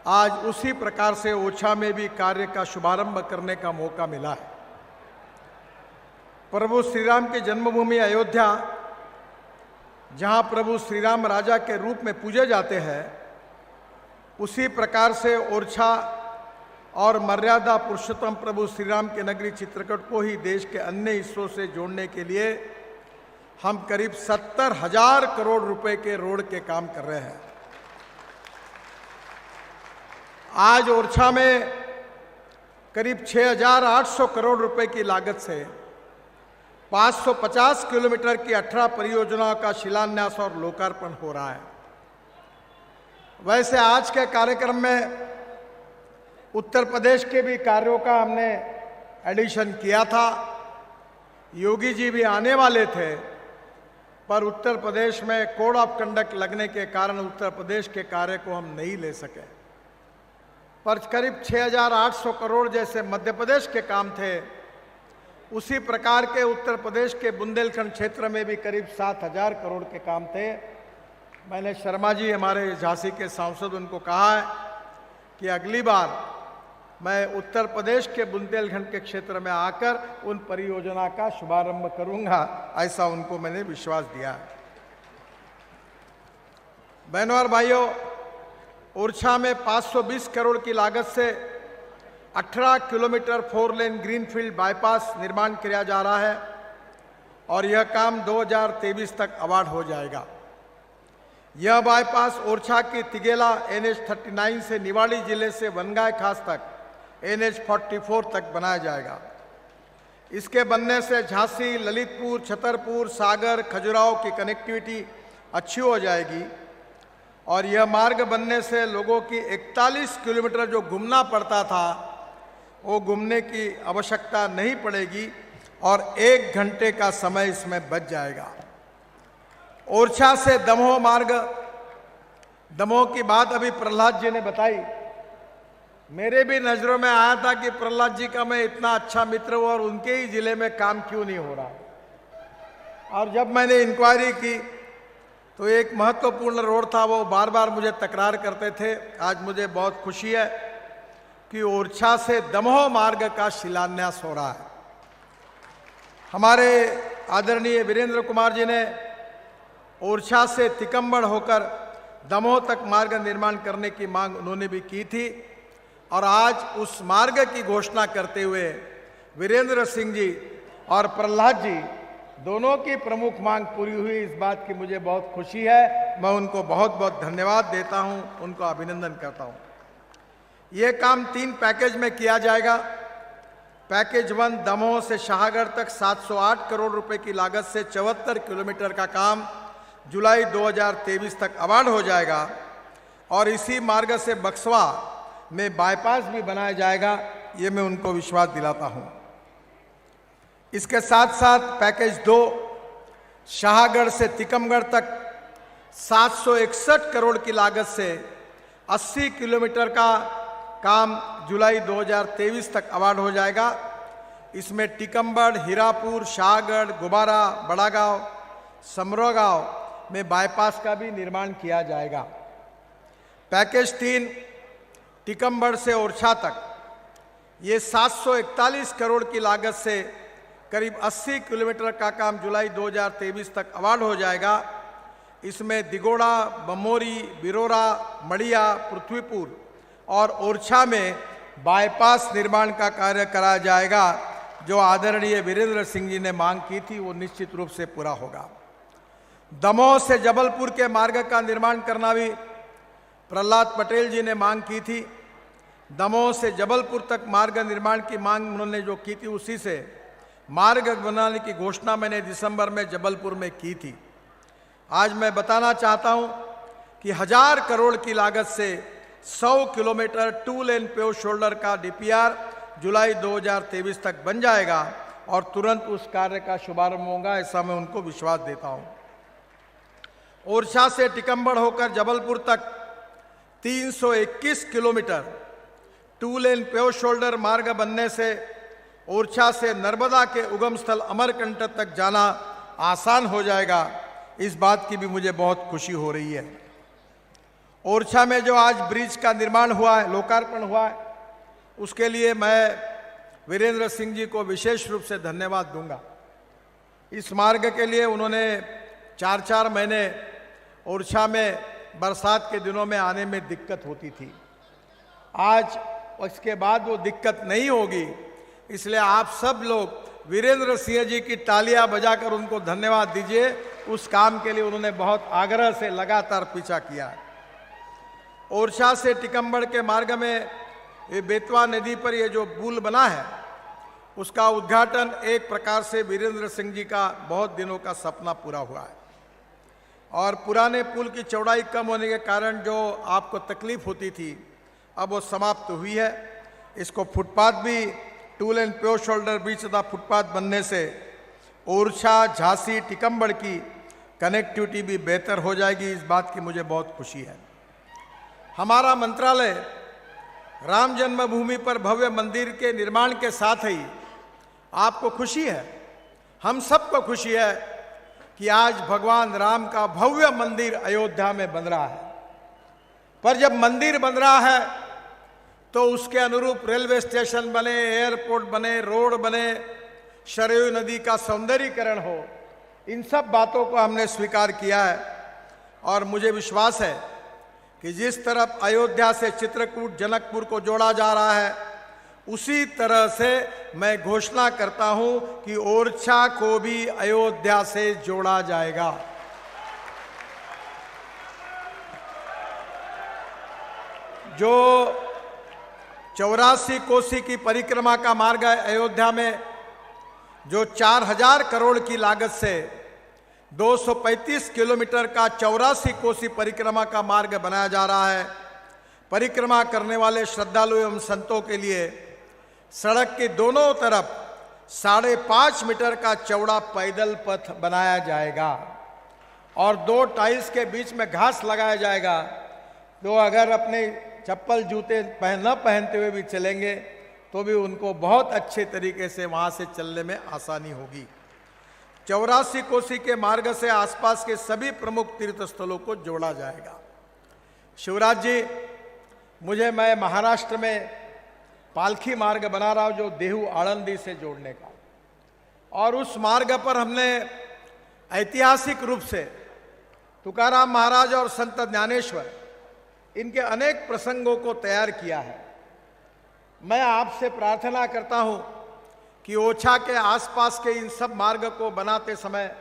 आज उसी प्रकार से ओरछा में भी कार्य का शुभारंभ करने का मौका मिला है। प्रभु श्री राम की जन्मभूमि अयोध्या, जहां प्रभु श्री राम राजा के रूप में पूजे जाते हैं, उसी प्रकार से ओरछा और मर्यादा पुरुषोत्तम प्रभु श्री राम के नगरी चित्रकूट को ही देश के अन्य हिस्सों से जोड़ने के लिए हम करीब 70,000 करोड़ रुपए के रोड के काम कर रहे हैं। आज ओरछा में करीब 6,800 करोड़ रुपए की लागत से 550 किलोमीटर की 18 परियोजनाओं का शिलान्यास और लोकार्पण हो रहा है। वैसे आज के कार्यक्रम में उत्तर प्रदेश के भी कार्यों का हमने एडिशन किया था। योगी जी भी आने वाले थे, पर उत्तर प्रदेश में कोड ऑफ कंडक्ट लगने के कारण उत्तर प्रदेश के कार्य को हम नहीं ले सके। पर करीब 6,800 करोड़ जैसे मध्य प्रदेश के काम थे, उसी प्रकार के उत्तर प्रदेश के बुंदेलखंड क्षेत्र में भी करीब 7,000 करोड़ के काम थे। मैंने शर्मा जी, हमारे झांसी के सांसद, उनको कहा है कि अगली बार मैं उत्तर प्रदेश के बुंदेलखंड के क्षेत्र में आकर उन परियोजना का शुभारंभ करूंगा, ऐसा उनको मैंने विश्वास दिया है। बहनों और भाइयों, ओरछा में 520 करोड़ की लागत से 18 किलोमीटर 4 लेन ग्रीनफील्ड बाईपास निर्माण किया जा रहा है और यह काम 2023 तक अवार्ड हो जाएगा। यह बाईपास ओरछा की तिगेला NH39 से निवाड़ी जिले से वनगाय खास तक NH44 तक बनाया जाएगा। इसके बनने से झांसी, ललितपुर, छतरपुर, सागर, खजुराहो की कनेक्टिविटी अच्छी हो जाएगी और यह मार्ग बनने से लोगों की 41 किलोमीटर जो घूमना पड़ता था, वो घूमने की आवश्यकता नहीं पड़ेगी और 1 घंटे का समय इसमें बच जाएगा। ओरछा से दमोह मार्ग, दमोह की बात अभी प्रहलाद जी ने बताई। मेरे भी नजरों में आया था कि प्रहलाद जी का मैं इतना अच्छा मित्र हूं और उनके ही जिले में काम क्यों नहीं हो रहा। और जब मैंने इंक्वायरी की तो एक महत्वपूर्ण रोड था, वो बार बार मुझे तकरार करते थे। आज मुझे बहुत खुशी है कि ओरछा से दमोह मार्ग का शिलान्यास हो रहा है। हमारे आदरणीय वीरेंद्र कुमार जी ने ओरछा से तिकम्बड़ होकर दमोह तक मार्ग निर्माण करने की मांग उन्होंने भी की थी और आज उस मार्ग की घोषणा करते हुए वीरेंद्र सिंह जी और प्रहलाद जी दोनों की प्रमुख मांग पूरी हुई, इस बात की मुझे बहुत खुशी है। मैं उनको बहुत बहुत धन्यवाद देता हूं, उनको अभिनंदन करता हूं। ये काम 3 पैकेज में किया जाएगा। पैकेज 1 दमोह से शाहगढ़ तक 708 करोड़ रुपए की लागत से 74 किलोमीटर का काम जुलाई 2023 तक अवार्ड हो जाएगा और इसी मार्ग से बक्सवा में बाईपास भी बनाया जाएगा, ये मैं उनको विश्वास दिलाता हूं। इसके साथ साथ पैकेज 2 शाहगढ़ से तिकमगढ़ तक 761 करोड़ की लागत से 80 किलोमीटर का काम जुलाई 2023 तक अवार्ड हो जाएगा। इसमें टिकमगढ़, हीरापुर, शाहगढ़, गुबारा, बड़ागांव, समरोगांव में बाईपास का भी निर्माण किया जाएगा। पैकेज 3 टिकमगढ़ से ओरछा तक ये 741 करोड़ की लागत से करीब 80 किलोमीटर का काम जुलाई 2023 तक अवार्ड हो जाएगा। इसमें दिगोड़ा, बमोरी, बिरोरा, मड़िया, पृथ्वीपुर और ओरछा में बाईपास निर्माण का कार्य कराया जाएगा। जो आदरणीय वीरेंद्र सिंह जी ने मांग की थी वो निश्चित रूप से पूरा होगा। दमोह से जबलपुर के मार्ग का निर्माण करना भी प्रहलाद पटेल जी ने मांग की थी। दमोह से जबलपुर तक मार्ग निर्माण की मांग उन्होंने जो की थी, उसी से मार्ग बनाने की घोषणा मैंने दिसंबर में जबलपुर में की थी। आज मैं बताना चाहता हूं कि 1000 करोड़ की लागत से 100 किलोमीटर 2 लेन पेव शोल्डर का डीपीआर जुलाई 2023 तक बन जाएगा और तुरंत उस कार्य का शुभारंभ होगा, ऐसा मैं उनको विश्वास देता हूं। ओरछा से टिकमगढ़ होकर जबलपुर तक 321 किलोमीटर 2 लेन पेव शोल्डर मार्ग बनने से ओरछा से नर्मदा के उगम स्थल अमरकंटक तक जाना आसान हो जाएगा। इस बात की भी मुझे बहुत खुशी हो रही है। ओरछा में जो आज ब्रिज का निर्माण हुआ है, लोकार्पण हुआ है, उसके लिए मैं वीरेंद्र सिंह जी को विशेष रूप से धन्यवाद दूंगा। इस मार्ग के लिए उन्होंने 4-4 महीने ओरछा में बरसात के दिनों में आने में दिक्कत होती थी। आज उसके बाद वो दिक्कत नहीं होगी, इसलिए आप सब लोग वीरेंद्र सिंह जी की तालियां बजाकर उनको धन्यवाद दीजिए। उस काम के लिए उन्होंने बहुत आग्रह से लगातार पीछा किया है। ओरछा से टिकमगढ़ के मार्ग में ये बेतवा नदी पर ये जो पुल बना है, उसका उद्घाटन एक प्रकार से वीरेंद्र सिंह जी का बहुत दिनों का सपना पूरा हुआ है। और पुराने पुल की चौड़ाई कम होने के कारण जो आपको तकलीफ होती थी, अब वो समाप्त हुई है। इसको फुटपाथ भी 2 लेन पेव शोल्डर ब्रिज तथा फुटपाथ बनने से ओरछा, झांसी, टिकमगढ़ की कनेक्टिविटी भी बेहतर हो जाएगी। इस बात की मुझे बहुत खुशी है। हमारा मंत्रालय राम जन्मभूमि पर भव्य मंदिर के निर्माण के साथ ही आपको खुशी है, हम सबको खुशी है कि आज भगवान राम का भव्य मंदिर अयोध्या में बन रहा है। पर जब मंदिर बन रहा है तो उसके अनुरूप रेलवे स्टेशन बने, एयरपोर्ट बने, रोड बने, सरयू नदी का सौंदर्यीकरण हो, इन सब बातों को हमने स्वीकार किया है। और मुझे विश्वास है कि जिस तरफ अयोध्या से चित्रकूट, जनकपुर को जोड़ा जा रहा है, उसी तरह से मैं घोषणा करता हूं कि ओरछा को भी अयोध्या से जोड़ा जाएगा। जो 84 कोसी की परिक्रमा का मार्ग है अयोध्या में, जो 4000 करोड़ की लागत से 235 किलोमीटर का 84 कोसी परिक्रमा का मार्ग बनाया जा रहा है। परिक्रमा करने वाले श्रद्धालु एवं संतों के लिए सड़क के दोनों तरफ 5.5 मीटर का चौड़ा पैदल पथ बनाया जाएगा और 2 टाइल्स के बीच में घास लगाया जाएगा। तो अगर अपने चप्पल जूते न पहनते हुए भी चलेंगे तो भी उनको बहुत अच्छे तरीके से वहां से चलने में आसानी होगी। 84 कोसी के मार्ग से आसपास के सभी प्रमुख तीर्थ स्थलों को जोड़ा जाएगा। शिवराज जी, मैं महाराष्ट्र में पालखी मार्ग बना रहा हूं, जो देहू आळंदी से जोड़ने का, और उस मार्ग पर हमने ऐतिहासिक रूप से तुकाराम महाराज और संत ज्ञानेश्वर, इनके अनेक प्रसंगों को तैयार किया है। मैं आपसे प्रार्थना करता हूं कि ओछा के आसपास के इन सब मार्ग को बनाते समय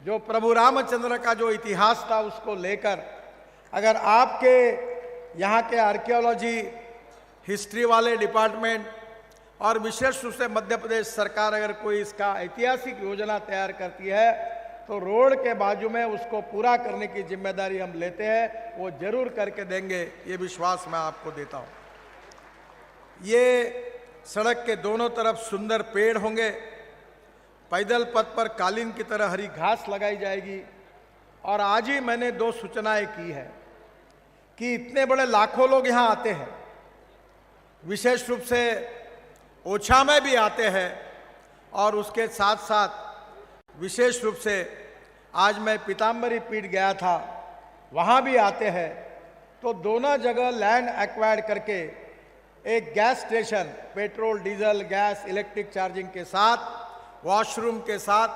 जो प्रभु रामचंद्र का जो इतिहास था उसको लेकर अगर आपके यहाँ के आर्कियोलॉजी हिस्ट्री वाले डिपार्टमेंट और विशेष रूप से मध्य प्रदेश सरकार अगर कोई इसका ऐतिहासिक योजना तैयार करती है तो रोड के बाजू में उसको पूरा करने की जिम्मेदारी हम लेते हैं, वो जरूर करके देंगे, ये विश्वास मैं आपको देता हूँ। ये सड़क के दोनों तरफ सुंदर पेड़ होंगे, पैदल पथ पर कालीन की तरह हरी घास लगाई जाएगी। और आज ही मैंने 2 सूचनाएं की है कि इतने बड़े लाखों लोग यहाँ आते हैं, विशेष रूप से ओछा में भी आते हैं, और उसके साथ साथ विशेष रूप से आज मैं पीताम्बरी पीठ गया था, वहाँ भी आते हैं। तो दोनों जगह लैंड एक्वायर्ड करके एक gas station, petrol, diesel, gas, electric charging के साथ, वॉशरूम के साथ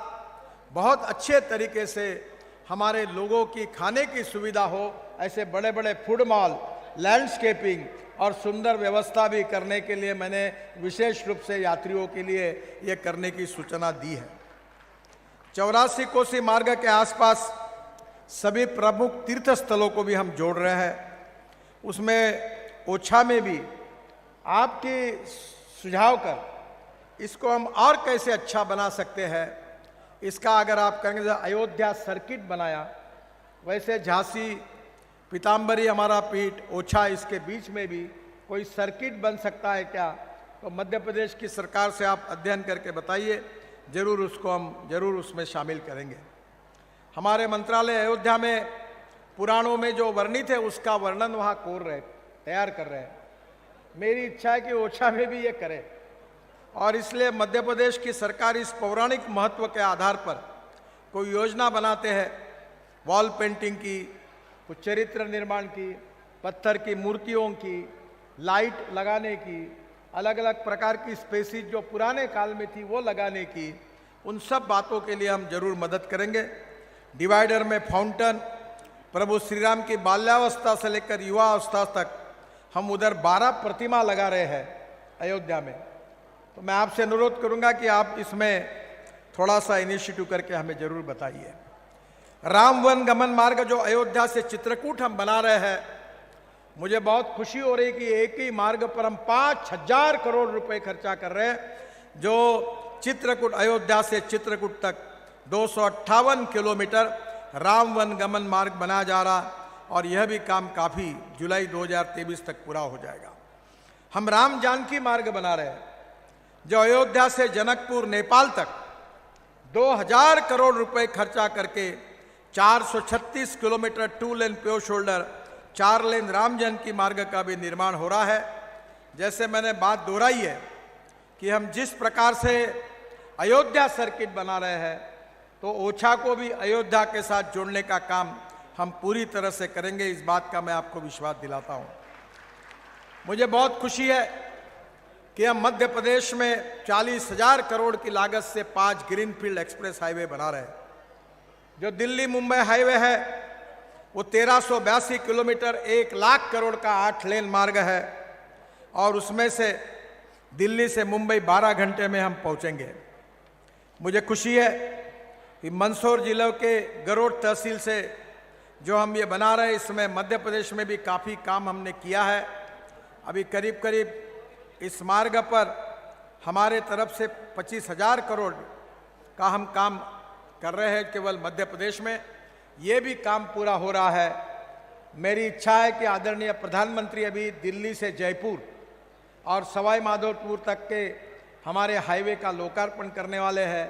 बहुत अच्छे तरीके से हमारे लोगों की खाने की सुविधा हो, ऐसे बड़े बड़े फूड मॉल, लैंडस्केपिंग और सुंदर व्यवस्था भी करने के लिए मैंने विशेष रूप से यात्रियों के लिए ये करने की सूचना दी है। 84 कोसी मार्ग के आसपास सभी प्रमुख तीर्थ स्थलों को भी हम जोड़ रहे हैं। उसमें ओछा में भी आपकी सुझाव कर इसको हम और कैसे अच्छा बना सकते हैं, इसका अगर आप कहेंगे जैसे अयोध्या सर्किट बनाया, वैसे झांसी, पीताम्बरी हमारा पीठ, ओछा, इसके बीच में भी कोई सर्किट बन सकता है क्या? तो मध्य प्रदेश की सरकार से आप अध्ययन करके बताइए, जरूर उसको हम जरूर उसमें शामिल करेंगे। हमारे मंत्रालय अयोध्या में पुराणों में जो वर्णित है उसका वर्णन वहाँ तैयार कर रहे हैं। मेरी इच्छा है कि ओछा में भी ये करें, और इसलिए मध्य प्रदेश की सरकार इस पौराणिक महत्व के आधार पर कोई योजना बनाते हैं, वॉल पेंटिंग की, कुछ चरित्र निर्माण की, पत्थर की मूर्तियों की, लाइट लगाने की, अलग अलग प्रकार की स्पेसीज जो पुराने काल में थी वो लगाने की, उन सब बातों के लिए हम जरूर मदद करेंगे। डिवाइडर में फाउंटेन, प्रभु श्री राम की बाल्यावस्था से लेकर युवावस्था तक हम उधर 12 प्रतिमा लगा रहे हैं अयोध्या में। तो मैं आपसे अनुरोध करूंगा कि आप इसमें थोड़ा सा इनिशिएटिव करके हमें जरूर बताइए। राम वन गमन मार्ग जो अयोध्या से चित्रकूट हम बना रहे हैं, मुझे बहुत खुशी हो रही कि एक ही मार्ग पर हम 5000 करोड़ रुपए खर्चा कर रहे हैं, जो चित्रकूट, अयोध्या से चित्रकूट तक 258 किलोमीटर राम वन गमन मार्ग बनाया जा रहा, और यह भी काम काफी जुलाई 2023 तक पूरा हो जाएगा। हम राम जानकी मार्ग बना रहे हैं, जो अयोध्या से जनकपुर, नेपाल तक 2000 करोड़ रुपए खर्चा करके 436 किलोमीटर 2 लेन प्योर शोल्डर 4 लेन राम जानकी मार्ग का भी निर्माण हो रहा है। जैसे मैंने बात दोहराई है कि हम जिस प्रकार से अयोध्या सर्किट बना रहे हैं, तो ओछा को भी अयोध्या के साथ जोड़ने का काम हम पूरी तरह से करेंगे, इस बात का मैं आपको विश्वास दिलाता हूं। मुझे बहुत खुशी है कि हम मध्य प्रदेश में 40,000 करोड़ की लागत से 5 ग्रीनफील्ड एक्सप्रेस हाईवे बना रहे हैं। जो दिल्ली मुंबई हाईवे है वो 1382 किलोमीटर 1 लाख करोड़ का 8 लेन मार्ग है, और उसमें से दिल्ली से मुंबई 12 घंटे में हम पहुंचेंगे। मुझे खुशी है कि मंदसौर जिले के गरोड़ तहसील से जो हम ये बना रहे हैं, इसमें मध्य प्रदेश में भी काफ़ी काम हमने किया है। अभी करीब करीब इस मार्ग पर हमारे तरफ से 25,000 करोड़ का हम काम कर रहे हैं केवल मध्य प्रदेश में। ये भी काम पूरा हो रहा है। मेरी इच्छा है कि आदरणीय प्रधानमंत्री अभी दिल्ली से जयपुर और सवाई माधोपुर तक के हमारे हाईवे का लोकार्पण करने वाले हैं।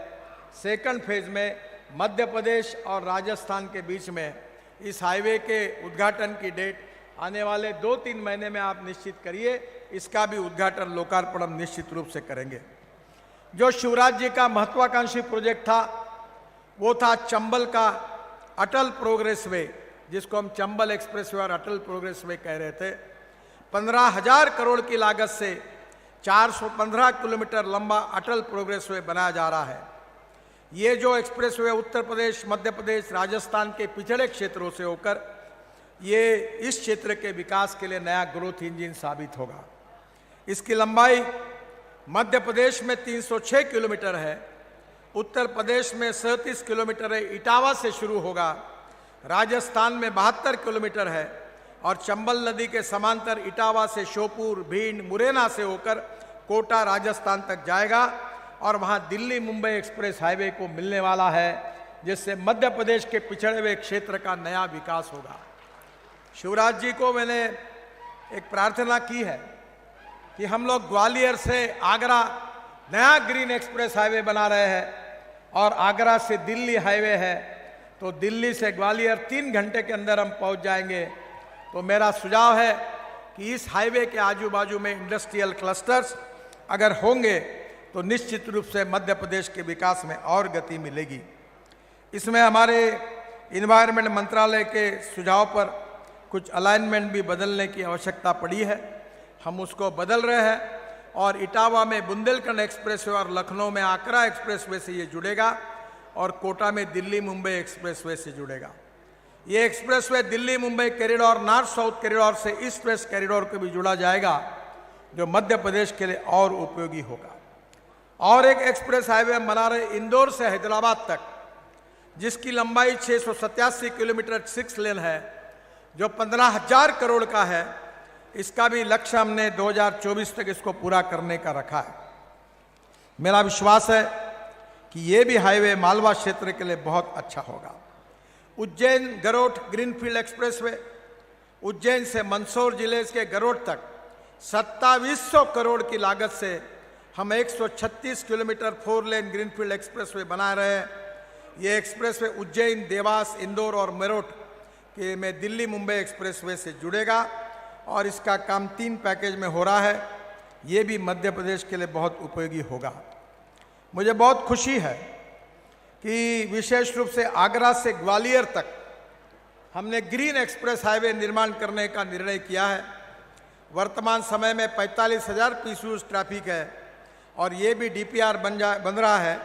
सेकंड फेज में मध्य प्रदेश और राजस्थान के बीच में इस हाईवे के उद्घाटन की डेट आने वाले 2-3 महीने में आप निश्चित करिए, इसका भी उद्घाटन लोकार्पण हम निश्चित रूप से करेंगे। जो शिवराज जी का महत्वाकांक्षी प्रोजेक्ट था वो था चंबल का अटल प्रोग्रेस वे, जिसको हम चंबल एक्सप्रेस वे और अटल प्रोग्रेस वे कह रहे थे। 15,000 करोड़ की लागत से 415 किलोमीटर लंबा अटल प्रोग्रेस वे बनाया जा रहा है। ये जो एक्सप्रेस वे उत्तर प्रदेश, मध्य प्रदेश, राजस्थान के पिछड़े क्षेत्रों से होकर ये इस क्षेत्र के विकास के लिए नया ग्रोथ इंजन साबित होगा। इसकी लंबाई मध्य प्रदेश में 306 किलोमीटर है, उत्तर प्रदेश में 37 किलोमीटर है, इटावा से शुरू होगा, राजस्थान में 72 किलोमीटर है और चंबल नदी के समांतर इटावा से श्योपुर, भिंड, मुरैना से होकर कोटा राजस्थान तक जाएगा और वहां दिल्ली मुंबई एक्सप्रेस हाईवे को मिलने वाला है, जिससे मध्य प्रदेश के पिछड़े हुए क्षेत्र का नया विकास होगा। शिवराज जी को मैंने एक प्रार्थना की है कि हम लोग ग्वालियर से आगरा नया ग्रीन एक्सप्रेस हाईवे बना रहे हैं और आगरा से दिल्ली हाईवे है, तो दिल्ली से ग्वालियर 3 घंटे के अंदर हम पहुंच जाएंगे। तो मेरा सुझाव है कि इस हाईवे के आजू बाजू में इंडस्ट्रियल क्लस्टर्स अगर होंगे तो निश्चित रूप से मध्य प्रदेश के विकास में और गति मिलेगी। इसमें हमारे इन्वायरमेंट मंत्रालय के सुझाव पर कुछ अलाइनमेंट भी बदलने की आवश्यकता पड़ी है, हम उसको बदल रहे हैं और इटावा में बुंदेलखंड एक्सप्रेसवे और लखनऊ में आगरा एक्सप्रेसवे से ये जुड़ेगा और कोटा में दिल्ली मुंबई एक्सप्रेसवे से जुड़ेगा। ये expressway Delhi Mumbai corridor, north south corridor से ईस्ट वेस्ट कॉरिडोर को भी जुड़ा जाएगा, जो मध्य प्रदेश के लिए और उपयोगी होगा। और एक एक्सप्रेस हाईवे हम बना रहे इंदौर से हैदराबाद तक, जिसकी लंबाई 687 किलोमीटर 6 लेन है, जो 15,000 करोड़ का है। इसका भी लक्ष्य हमने 2024 तक इसको पूरा करने का रखा है। मेरा विश्वास है कि ये भी हाईवे मालवा क्षेत्र के लिए बहुत अच्छा होगा। उज्जैन गरोठ ग्रीनफील्ड एक्सप्रेसवे, उज्जैन से मंदसौर जिले के गरोठ तक 2700 करोड़ की लागत से हम 136 किलोमीटर 4 लेन ग्रीनफील्ड एक्सप्रेसवे बना रहे हैं। ये एक्सप्रेसवे उज्जैन, देवास, इंदौर और मेरठ के में दिल्ली मुंबई एक्सप्रेसवे से जुड़ेगा और इसका काम 3 पैकेज में हो रहा है। ये भी मध्य प्रदेश के लिए बहुत उपयोगी होगा। मुझे बहुत खुशी है कि विशेष रूप से आगरा से ग्वालियर तक हमने ग्रीन एक्सप्रेस हाईवे निर्माण करने का निर्णय किया है। वर्तमान समय में 45,000 पीसीयूज ट्रैफिक है और ये भी डीपीआर बन रहा है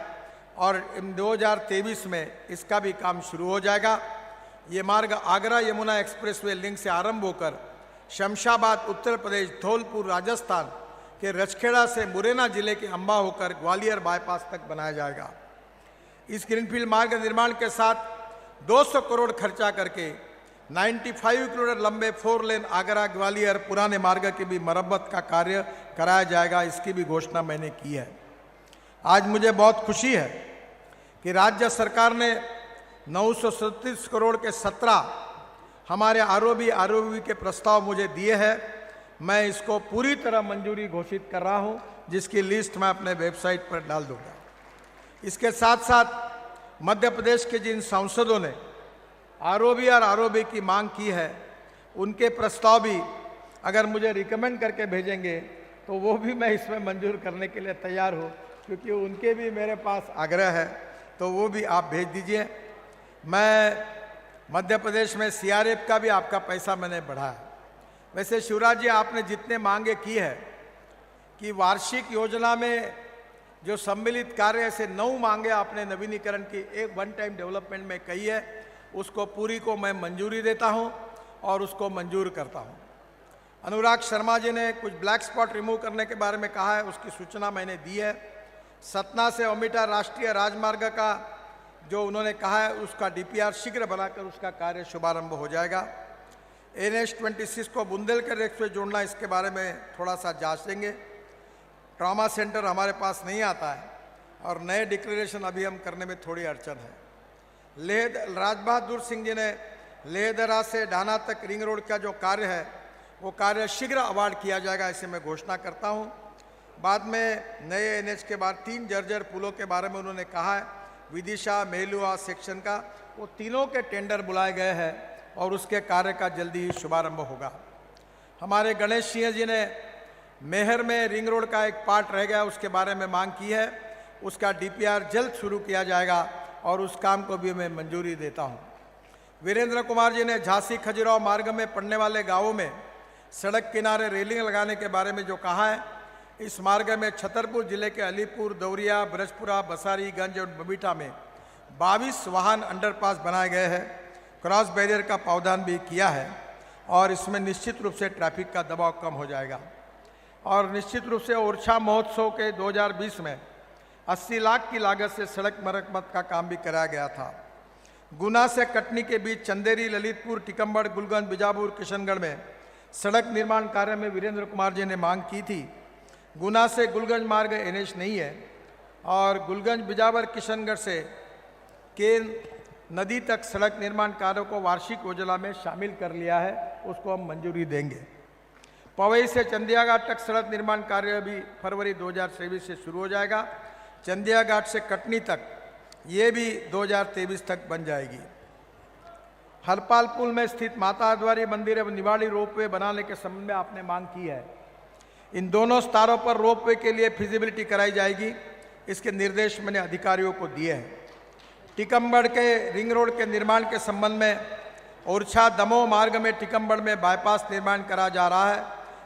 और 2023 में इसका भी काम शुरू हो जाएगा। ये मार्ग आगरा यमुना एक्सप्रेसवे लिंक से आरंभ होकर शमशाबाद उत्तर प्रदेश, धौलपुर राजस्थान के रचखेड़ा से मुरैना जिले के अंबा होकर ग्वालियर बाईपास तक बनाया जाएगा। इस ग्रीनफील्ड मार्ग निर्माण के साथ 200 करोड़ खर्चा करके 95 किलोमीटर लंबे 4 लेन आगरा ग्वालियर पुराने मार्ग की भी मरम्मत का कार्य कराया जाएगा। इसकी भी घोषणा मैंने की है। आज मुझे बहुत खुशी है कि राज्य सरकार ने 937 करोड़ के 17 हमारे आरओबी के प्रस्ताव मुझे दिए हैं। मैं इसको पूरी तरह मंजूरी घोषित कर रहा हूं, जिसकी लिस्ट मैं अपने वेबसाइट पर डाल दूंगा। इसके साथ साथ मध्य प्रदेश के जिन सांसदों ने आरओबी की मांग की है, उनके प्रस्ताव भी अगर मुझे रिकमेंड करके भेजेंगे तो वो भी मैं इसमें मंजूर करने के लिए तैयार हूँ, क्योंकि उनके भी मेरे पास आग्रह है, तो वो भी आप भेज दीजिए। मैं मध्य प्रदेश में सीआरएफ का भी आपका पैसा मैंने बढ़ाया। वैसे शिवराज जी, आपने जितने मांगे की है कि वार्षिक योजना में जो सम्मिलित कार्य ऐसे 9 मांगे आपने नवीनीकरण की एक वन टाइम डेवलपमेंट में कही है, उसको पूरी को मैं मंजूरी देता हूं और उसको मंजूर करता हूं। अनुराग शर्मा जी ने कुछ ब्लैक स्पॉट रिमूव करने के बारे में कहा है, उसकी सूचना मैंने दी है। सतना से ओमिटा राष्ट्रीय राजमार्ग का जो उन्होंने कहा है, उसका डीपीआर शीघ्र बनाकर उसका कार्य शुभारंभ हो जाएगा। NH-26 को बुंदेलखंड एक्सप्रेस जोड़ना, इसके बारे में थोड़ा सा जांचेंगे। ट्रॉमा सेंटर हमारे पास नहीं आता है और नए डिक्लेरेशन अभी हम करने में थोड़ी अड़चन है। राज बहादुर सिंह जी ने लेहदरा से ढाना तक रिंग रोड का जो कार्य है, वो कार्य शीघ्र अवार्ड किया जाएगा, ऐसे मैं घोषणा करता हूँ। बाद में नए NH के बाद 3 जर्जर पुलों के बारे में उन्होंने कहा है, विदिशा मेलुआ सेक्शन का, वो तीनों के टेंडर बुलाए गए हैं और उसके कार्य का जल्दी ही शुभारंभ होगा। हमारे गणेश सिंह जी ने मेहर में रिंग रोड का एक पार्ट रह गया, उसके बारे में मांग की है, उसका डीपीआर जल्द शुरू किया जाएगा और उस काम को भी मैं मंजूरी देता हूं। वीरेंद्र कुमार जी ने झांसी खजुराहो मार्ग में पड़ने वाले गांवों में सड़क किनारे रेलिंग लगाने के बारे में जो कहा है, इस मार्ग में छतरपुर जिले के अलीपुर, दौरिया, ब्रजपुरा, बसारीगंज और बबीटा में 22 वाहन अंडरपास बनाए गए हैं। क्रॉस बैरियर का प्रावधान भी किया है और इसमें निश्चित रूप से ट्रैफिक का दबाव कम हो जाएगा। और निश्चित रूप से ओरछा महोत्सव के 2020 में 80 लाख की लागत से सड़क मरम्मत का काम भी कराया गया था। गुना से कटनी के बीच चंदेरी, ललितपुर, टिकमगढ़, गुलगंज, बीजापुर, किशनगढ़ में सड़क निर्माण कार्य में वीरेंद्र कुमार जी ने मांग की थी। गुना से गुलगंज मार्ग NH नहीं है और गुलगंज, बीजापुर, किशनगढ़ से केन नदी तक सड़क निर्माण कार्यों को वार्षिक योजना में शामिल कर लिया है, उसको हम मंजूरी देंगे। पवई से चंदिया घाट तक सड़क निर्माण कार्य भी फरवरी 2023 से शुरू हो जाएगा। चंदिया घाट से कटनी तक ये भी 2023 तक बन जाएगी। हरपाल पुल में स्थित माता हरद्वारी मंदिर एवं निवाड़ी रोपवे बनाने के संबंध में आपने मांग की है। इन दोनों स्थानों पर रोपवे के लिए फिजिबिलिटी कराई जाएगी, इसके निर्देश मैंने अधिकारियों को दिए हैं। टिकमगढ़ के रिंग रोड के निर्माण के संबंध में ओरछा दमोह मार्ग में टिकमगढ़ में बाईपास निर्माण करा जा रहा है।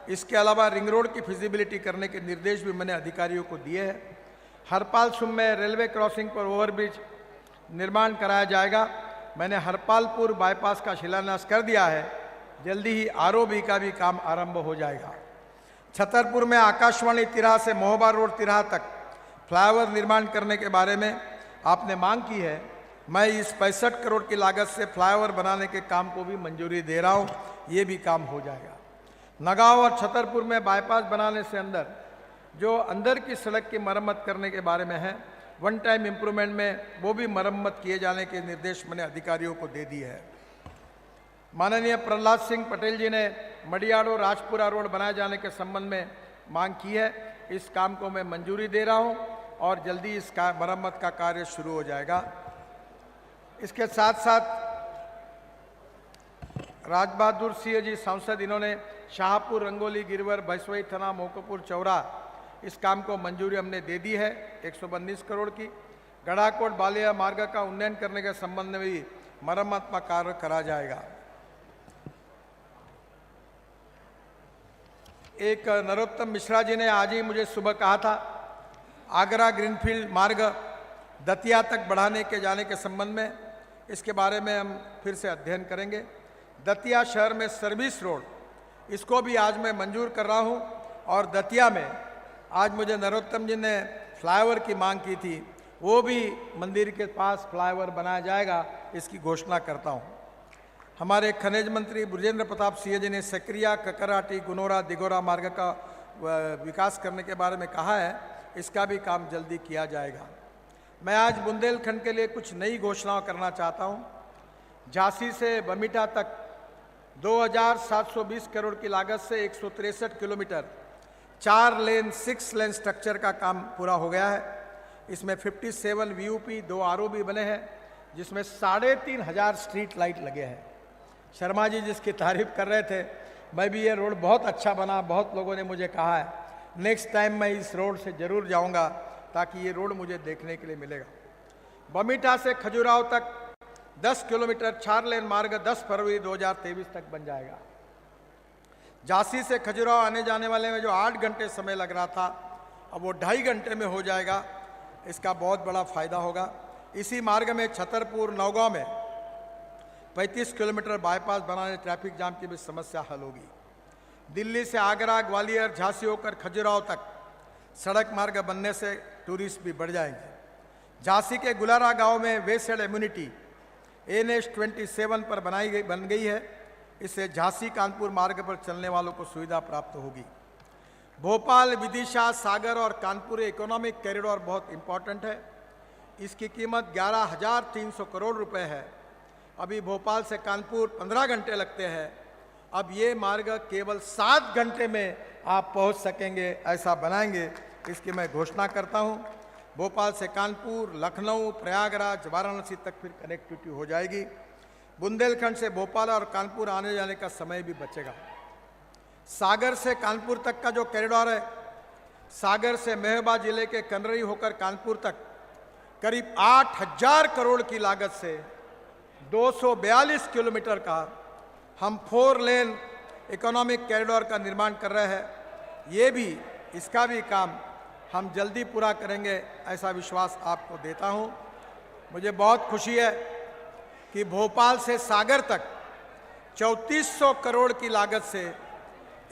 इसके अलावा रिंग रोड की फिजिबिलिटी करने के निर्देश भी मैंने अधिकारियों को दिए हैं। हरपाल सुम में रेलवे क्रॉसिंग पर ओवरब्रिज निर्माण कराया जाएगा। मैंने हरपालपुर बाईपास का शिलान्यास कर दिया है, जल्दी ही ROB का भी काम आरंभ हो जाएगा। छतरपुर में आकाशवाणी तिराहा से मोहबा रोड तिराहा तक फ्लाईओवर निर्माण करने के बारे में आपने मांग की है। मैं इस 65 करोड़ की लागत से फ्लाईओवर बनाने के काम को भी मंजूरी दे रहा हूँ, ये भी काम हो जाएगा। नगांव और छतरपुर में बाईपास बनाने से जो अंदर की सड़क की मरम्मत करने के बारे में है, वन टाइम इम्प्रूवमेंट में वो भी मरम्मत किए जाने के निर्देश मैंने अधिकारियों को दे दिए हैं। माननीय प्रहलाद सिंह पटेल जी ने मडियाड़ो राजपुरा रोड बनाए जाने के संबंध में मांग की है। इस काम को मैं मंजूरी दे रहा हूं और जल्दी इस मरम्मत का कार्य शुरू हो जाएगा। इसके साथ साथ राजबहादुर सिंह जी सांसद, इन्होंने शाहपुर, रंगोली, गिरवर, भैंसवई थाना, मोकोपुर, चौरा, इस काम को मंजूरी हमने दे दी है 119 करोड़ की। गढ़ाकोट बालिया मार्ग का उन्नयन करने के संबंध में भी मरम्मत का कार्य करा जाएगा। एक नरोत्तम मिश्रा जी ने आज ही मुझे सुबह कहा था, आगरा ग्रीनफील्ड मार्ग दतिया तक बढ़ाने के जाने के संबंध में, इसके बारे में हम फिर से अध्ययन करेंगे। दतिया शहर में सर्विस रोड, इसको भी आज मैं मंजूर कर रहा हूं। और दतिया में आज मुझे नरोत्तम जी ने फ्लाईओवर की मांग की थी, वो भी मंदिर के पास फ्लाईओवर बनाया जाएगा, इसकी घोषणा करता हूं। हमारे खनिज मंत्री बृजेंद्र प्रताप सिंह जी ने सकरिया, ककराटी, गुनोरा, दिगोरा मार्ग का विकास करने के बारे में कहा है, इसका भी काम जल्दी किया जाएगा। मैं आज बुंदेलखंड के लिए कुछ नई घोषणाएं करना चाहता हूं। झांसी से बमिटा तक 2720 करोड़ की लागत से 163 किलोमीटर 4 लेन 6 लेन स्ट्रक्चर का काम पूरा हो गया है। इसमें 57 VUP, 2 ROB बने हैं, जिसमें 3500 स्ट्रीट लाइट लगे हैं। शर्मा जी जिसकी तारीफ कर रहे थे, मैं भी ये रोड बहुत अच्छा बना, बहुत लोगों ने मुझे कहा है। नेक्स्ट टाइम मैं इस रोड से जरूर जाऊंगा ताकि ये रोड मुझे देखने के लिए मिलेगा। बमिटा से खजुराहो तक 10 किलोमीटर 4 लेन मार्ग 10 फरवरी 2023 तक बन जाएगा। झांसी से खजुराहो आने जाने वाले में जो 8 घंटे समय लग रहा था, अब वो 2.5 घंटे में हो जाएगा। इसका बहुत बड़ा फायदा होगा। इसी मार्ग में छतरपुर, नौगांव में 35 किलोमीटर बाईपास बनाने ट्रैफिक जाम की भी समस्या हल होगी। दिल्ली से आगरा, ग्वालियर, झांसी होकर खजुराहो तक सड़क मार्ग बनने से टूरिस्ट भी बढ़ जाएंगे। झांसी के गुलारा गांव में वेसेड इम्यूनिटी NH 27 पर बन गई है। इससे झांसी कानपुर मार्ग पर चलने वालों को सुविधा प्राप्त होगी। भोपाल, विदिशा, सागर और कानपुर इकोनॉमिक कॉरिडोर बहुत इंपॉर्टेंट है। इसकी कीमत 11,300 करोड़ रुपए है। अभी भोपाल से कानपुर 15 घंटे लगते हैं, अब ये मार्ग केवल 7 घंटे में आप पहुंच सकेंगे, ऐसा बनाएंगे, इसकी मैं घोषणा करता हूं। भोपाल से कानपुर, लखनऊ, प्रयागराज, वाराणसी तक फिर कनेक्टिविटी हो जाएगी। बुंदेलखंड से भोपाल और कानपुर आने जाने का समय भी बचेगा। सागर से कानपुर तक का जो कॉरिडोर है, सागर से मेहबा जिले के कनरई होकर कानपुर तक करीब 8,000 करोड़ की लागत से 242 किलोमीटर का हम 4 लेन इकोनॉमिक कॉरिडोर का निर्माण कर रहे हैं। ये भी, इसका भी काम हम जल्दी पूरा करेंगे, ऐसा विश्वास आपको देता हूं। मुझे बहुत खुशी है कि भोपाल से सागर तक 3400 करोड़ की लागत से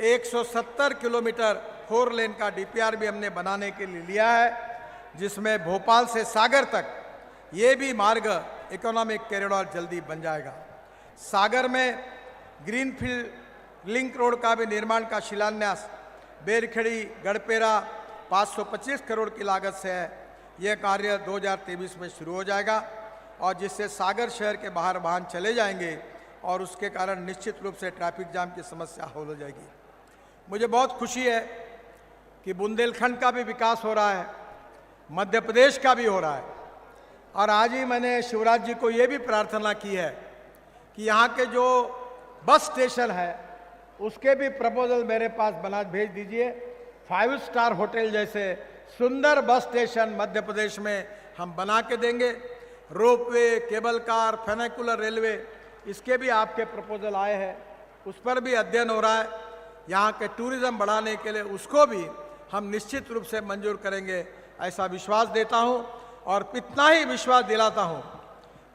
170 किलोमीटर 4 लेन का डीपीआर भी हमने बनाने के लिए लिया है, जिसमें भोपाल से सागर तक ये भी मार्ग इकोनॉमिक कॉरिडोर जल्दी बन जाएगा। सागर में ग्रीनफील्ड लिंक रोड का भी निर्माण का शिलान्यास बेरखेड़ी गढ़पेरा 525 करोड़ की लागत से है। यह कार्य 2023 में शुरू हो जाएगा और जिससे सागर शहर के बाहर वाहन चले जाएंगे और उसके कारण निश्चित रूप से ट्रैफिक जाम की समस्या हल हो जाएगी। मुझे बहुत खुशी है कि बुंदेलखंड का भी विकास हो रहा है, मध्य प्रदेश का भी हो रहा है। और आज ही मैंने शिवराज जी को ये भी प्रार्थना की है कि यहाँ के जो बस स्टेशन है उसके भी प्रपोजल मेरे पास बना भेज दीजिए। 5 स्टार होटल जैसे सुंदर बस स्टेशन मध्य प्रदेश में हम बना के देंगे। रोपवे, केबल कार, फेनिकुलर रेलवे, इसके भी आपके प्रपोजल आए हैं, उस पर भी अध्ययन हो रहा है। यहाँ के टूरिज्म बढ़ाने के लिए उसको भी हम निश्चित रूप से मंजूर करेंगे, ऐसा विश्वास देता हूँ। और इतना ही विश्वास दिलाता हूँ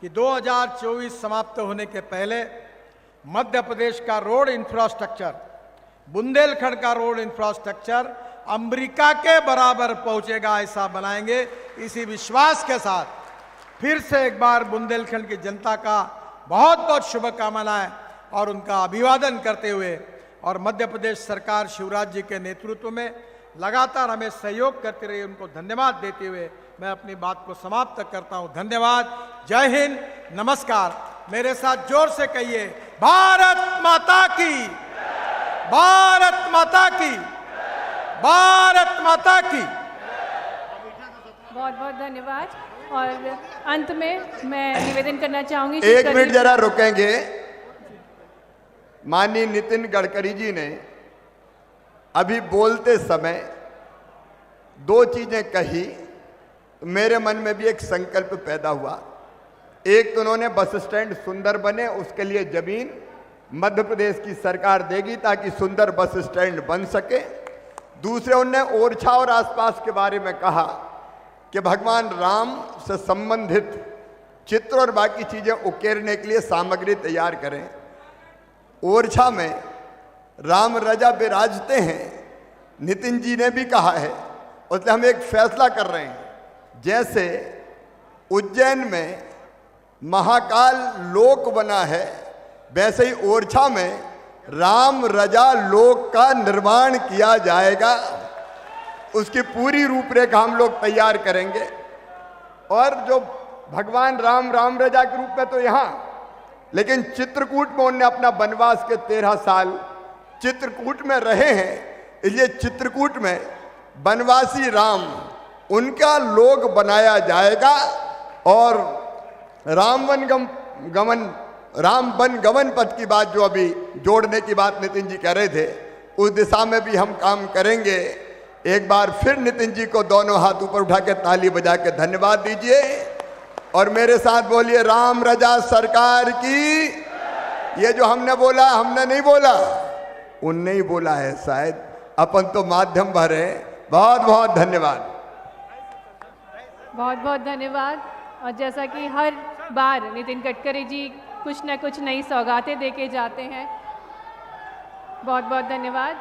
कि 2024 समाप्त होने के पहले मध्य प्रदेश का रोड इंफ्रास्ट्रक्चर, बुंदेलखंड का रोड इंफ्रास्ट्रक्चर अमेरिका के बराबर पहुंचेगा, ऐसा बनाएंगे। इसी विश्वास के साथ फिर से एक बार बुंदेलखंड की जनता का बहुत बहुत शुभकामनाएं और उनका अभिवादन करते हुए और मध्य प्रदेश सरकार शिवराज जी के नेतृत्व में लगातार हमें सहयोग करते रही, उनको धन्यवाद देते हुए मैं अपनी बात को समाप्त करता हूं। धन्यवाद। जय हिंद, नमस्कार। मेरे साथ जोर से कहिए, भारत माता की, भारत माता की, भारत माता की। बहुत बहुत धन्यवाद। और अंत में मैं निवेदन करना चाहूंगी, एक मिनट जरा रुकेंगे। माननीय नितिन गडकरी जी ने अभी बोलते समय 2 चीजें कही, मेरे मन में भी एक संकल्प पैदा हुआ। एक तो उन्होंने बस स्टैंड सुंदर बने, उसके लिए जमीन मध्य प्रदेश की सरकार देगी ताकि सुंदर बस स्टैंड बन सके। दूसरे उन्होंने ओरछा और आसपास के बारे में कहा कि भगवान राम से संबंधित चित्र और बाकी चीजें उकेरने के लिए सामग्री तैयार करें। ओरछा में राम रजा विराजते हैं, नितिन जी ने भी कहा है, उसलिए हम एक फैसला कर रहे हैं। जैसे उज्जैन में महाकाल लोक बना है, वैसे ही ओरछा में राम रजा लोक का निर्माण किया जाएगा। उसकी पूरी रूपरेखा हम लोग तैयार करेंगे। और जो भगवान राम राम रजा के रूप में तो यहाँ, लेकिन चित्रकूट में उन्होंने अपना वनवास के 13 साल चित्रकूट में रहे हैं, इसलिए चित्रकूट में वनवासी राम उनका लोक बनाया जाएगा। और राम वन गमन पथ की बात जो अभी जोड़ने की बात नितिन जी कह रहे थे, उस दिशा में भी हम काम करेंगे। एक बार फिर नितिन जी को दोनों हाथ ऊपर उठा के ताली बजा के धन्यवाद दीजिए और मेरे साथ बोलिए, राम रजा सरकार की। ये जो हमने बोला, हमने नहीं बोला, उनने ही बोला है, शायद अपन तो माध्यम भर है। बहुत बहुत धन्यवाद। बहुत बहुत धन्यवाद। और जैसा कि हर बार नितिन गडकरी जी कुछ न कुछ नई सौगातें देके जाते हैं, बहुत बहुत धन्यवाद।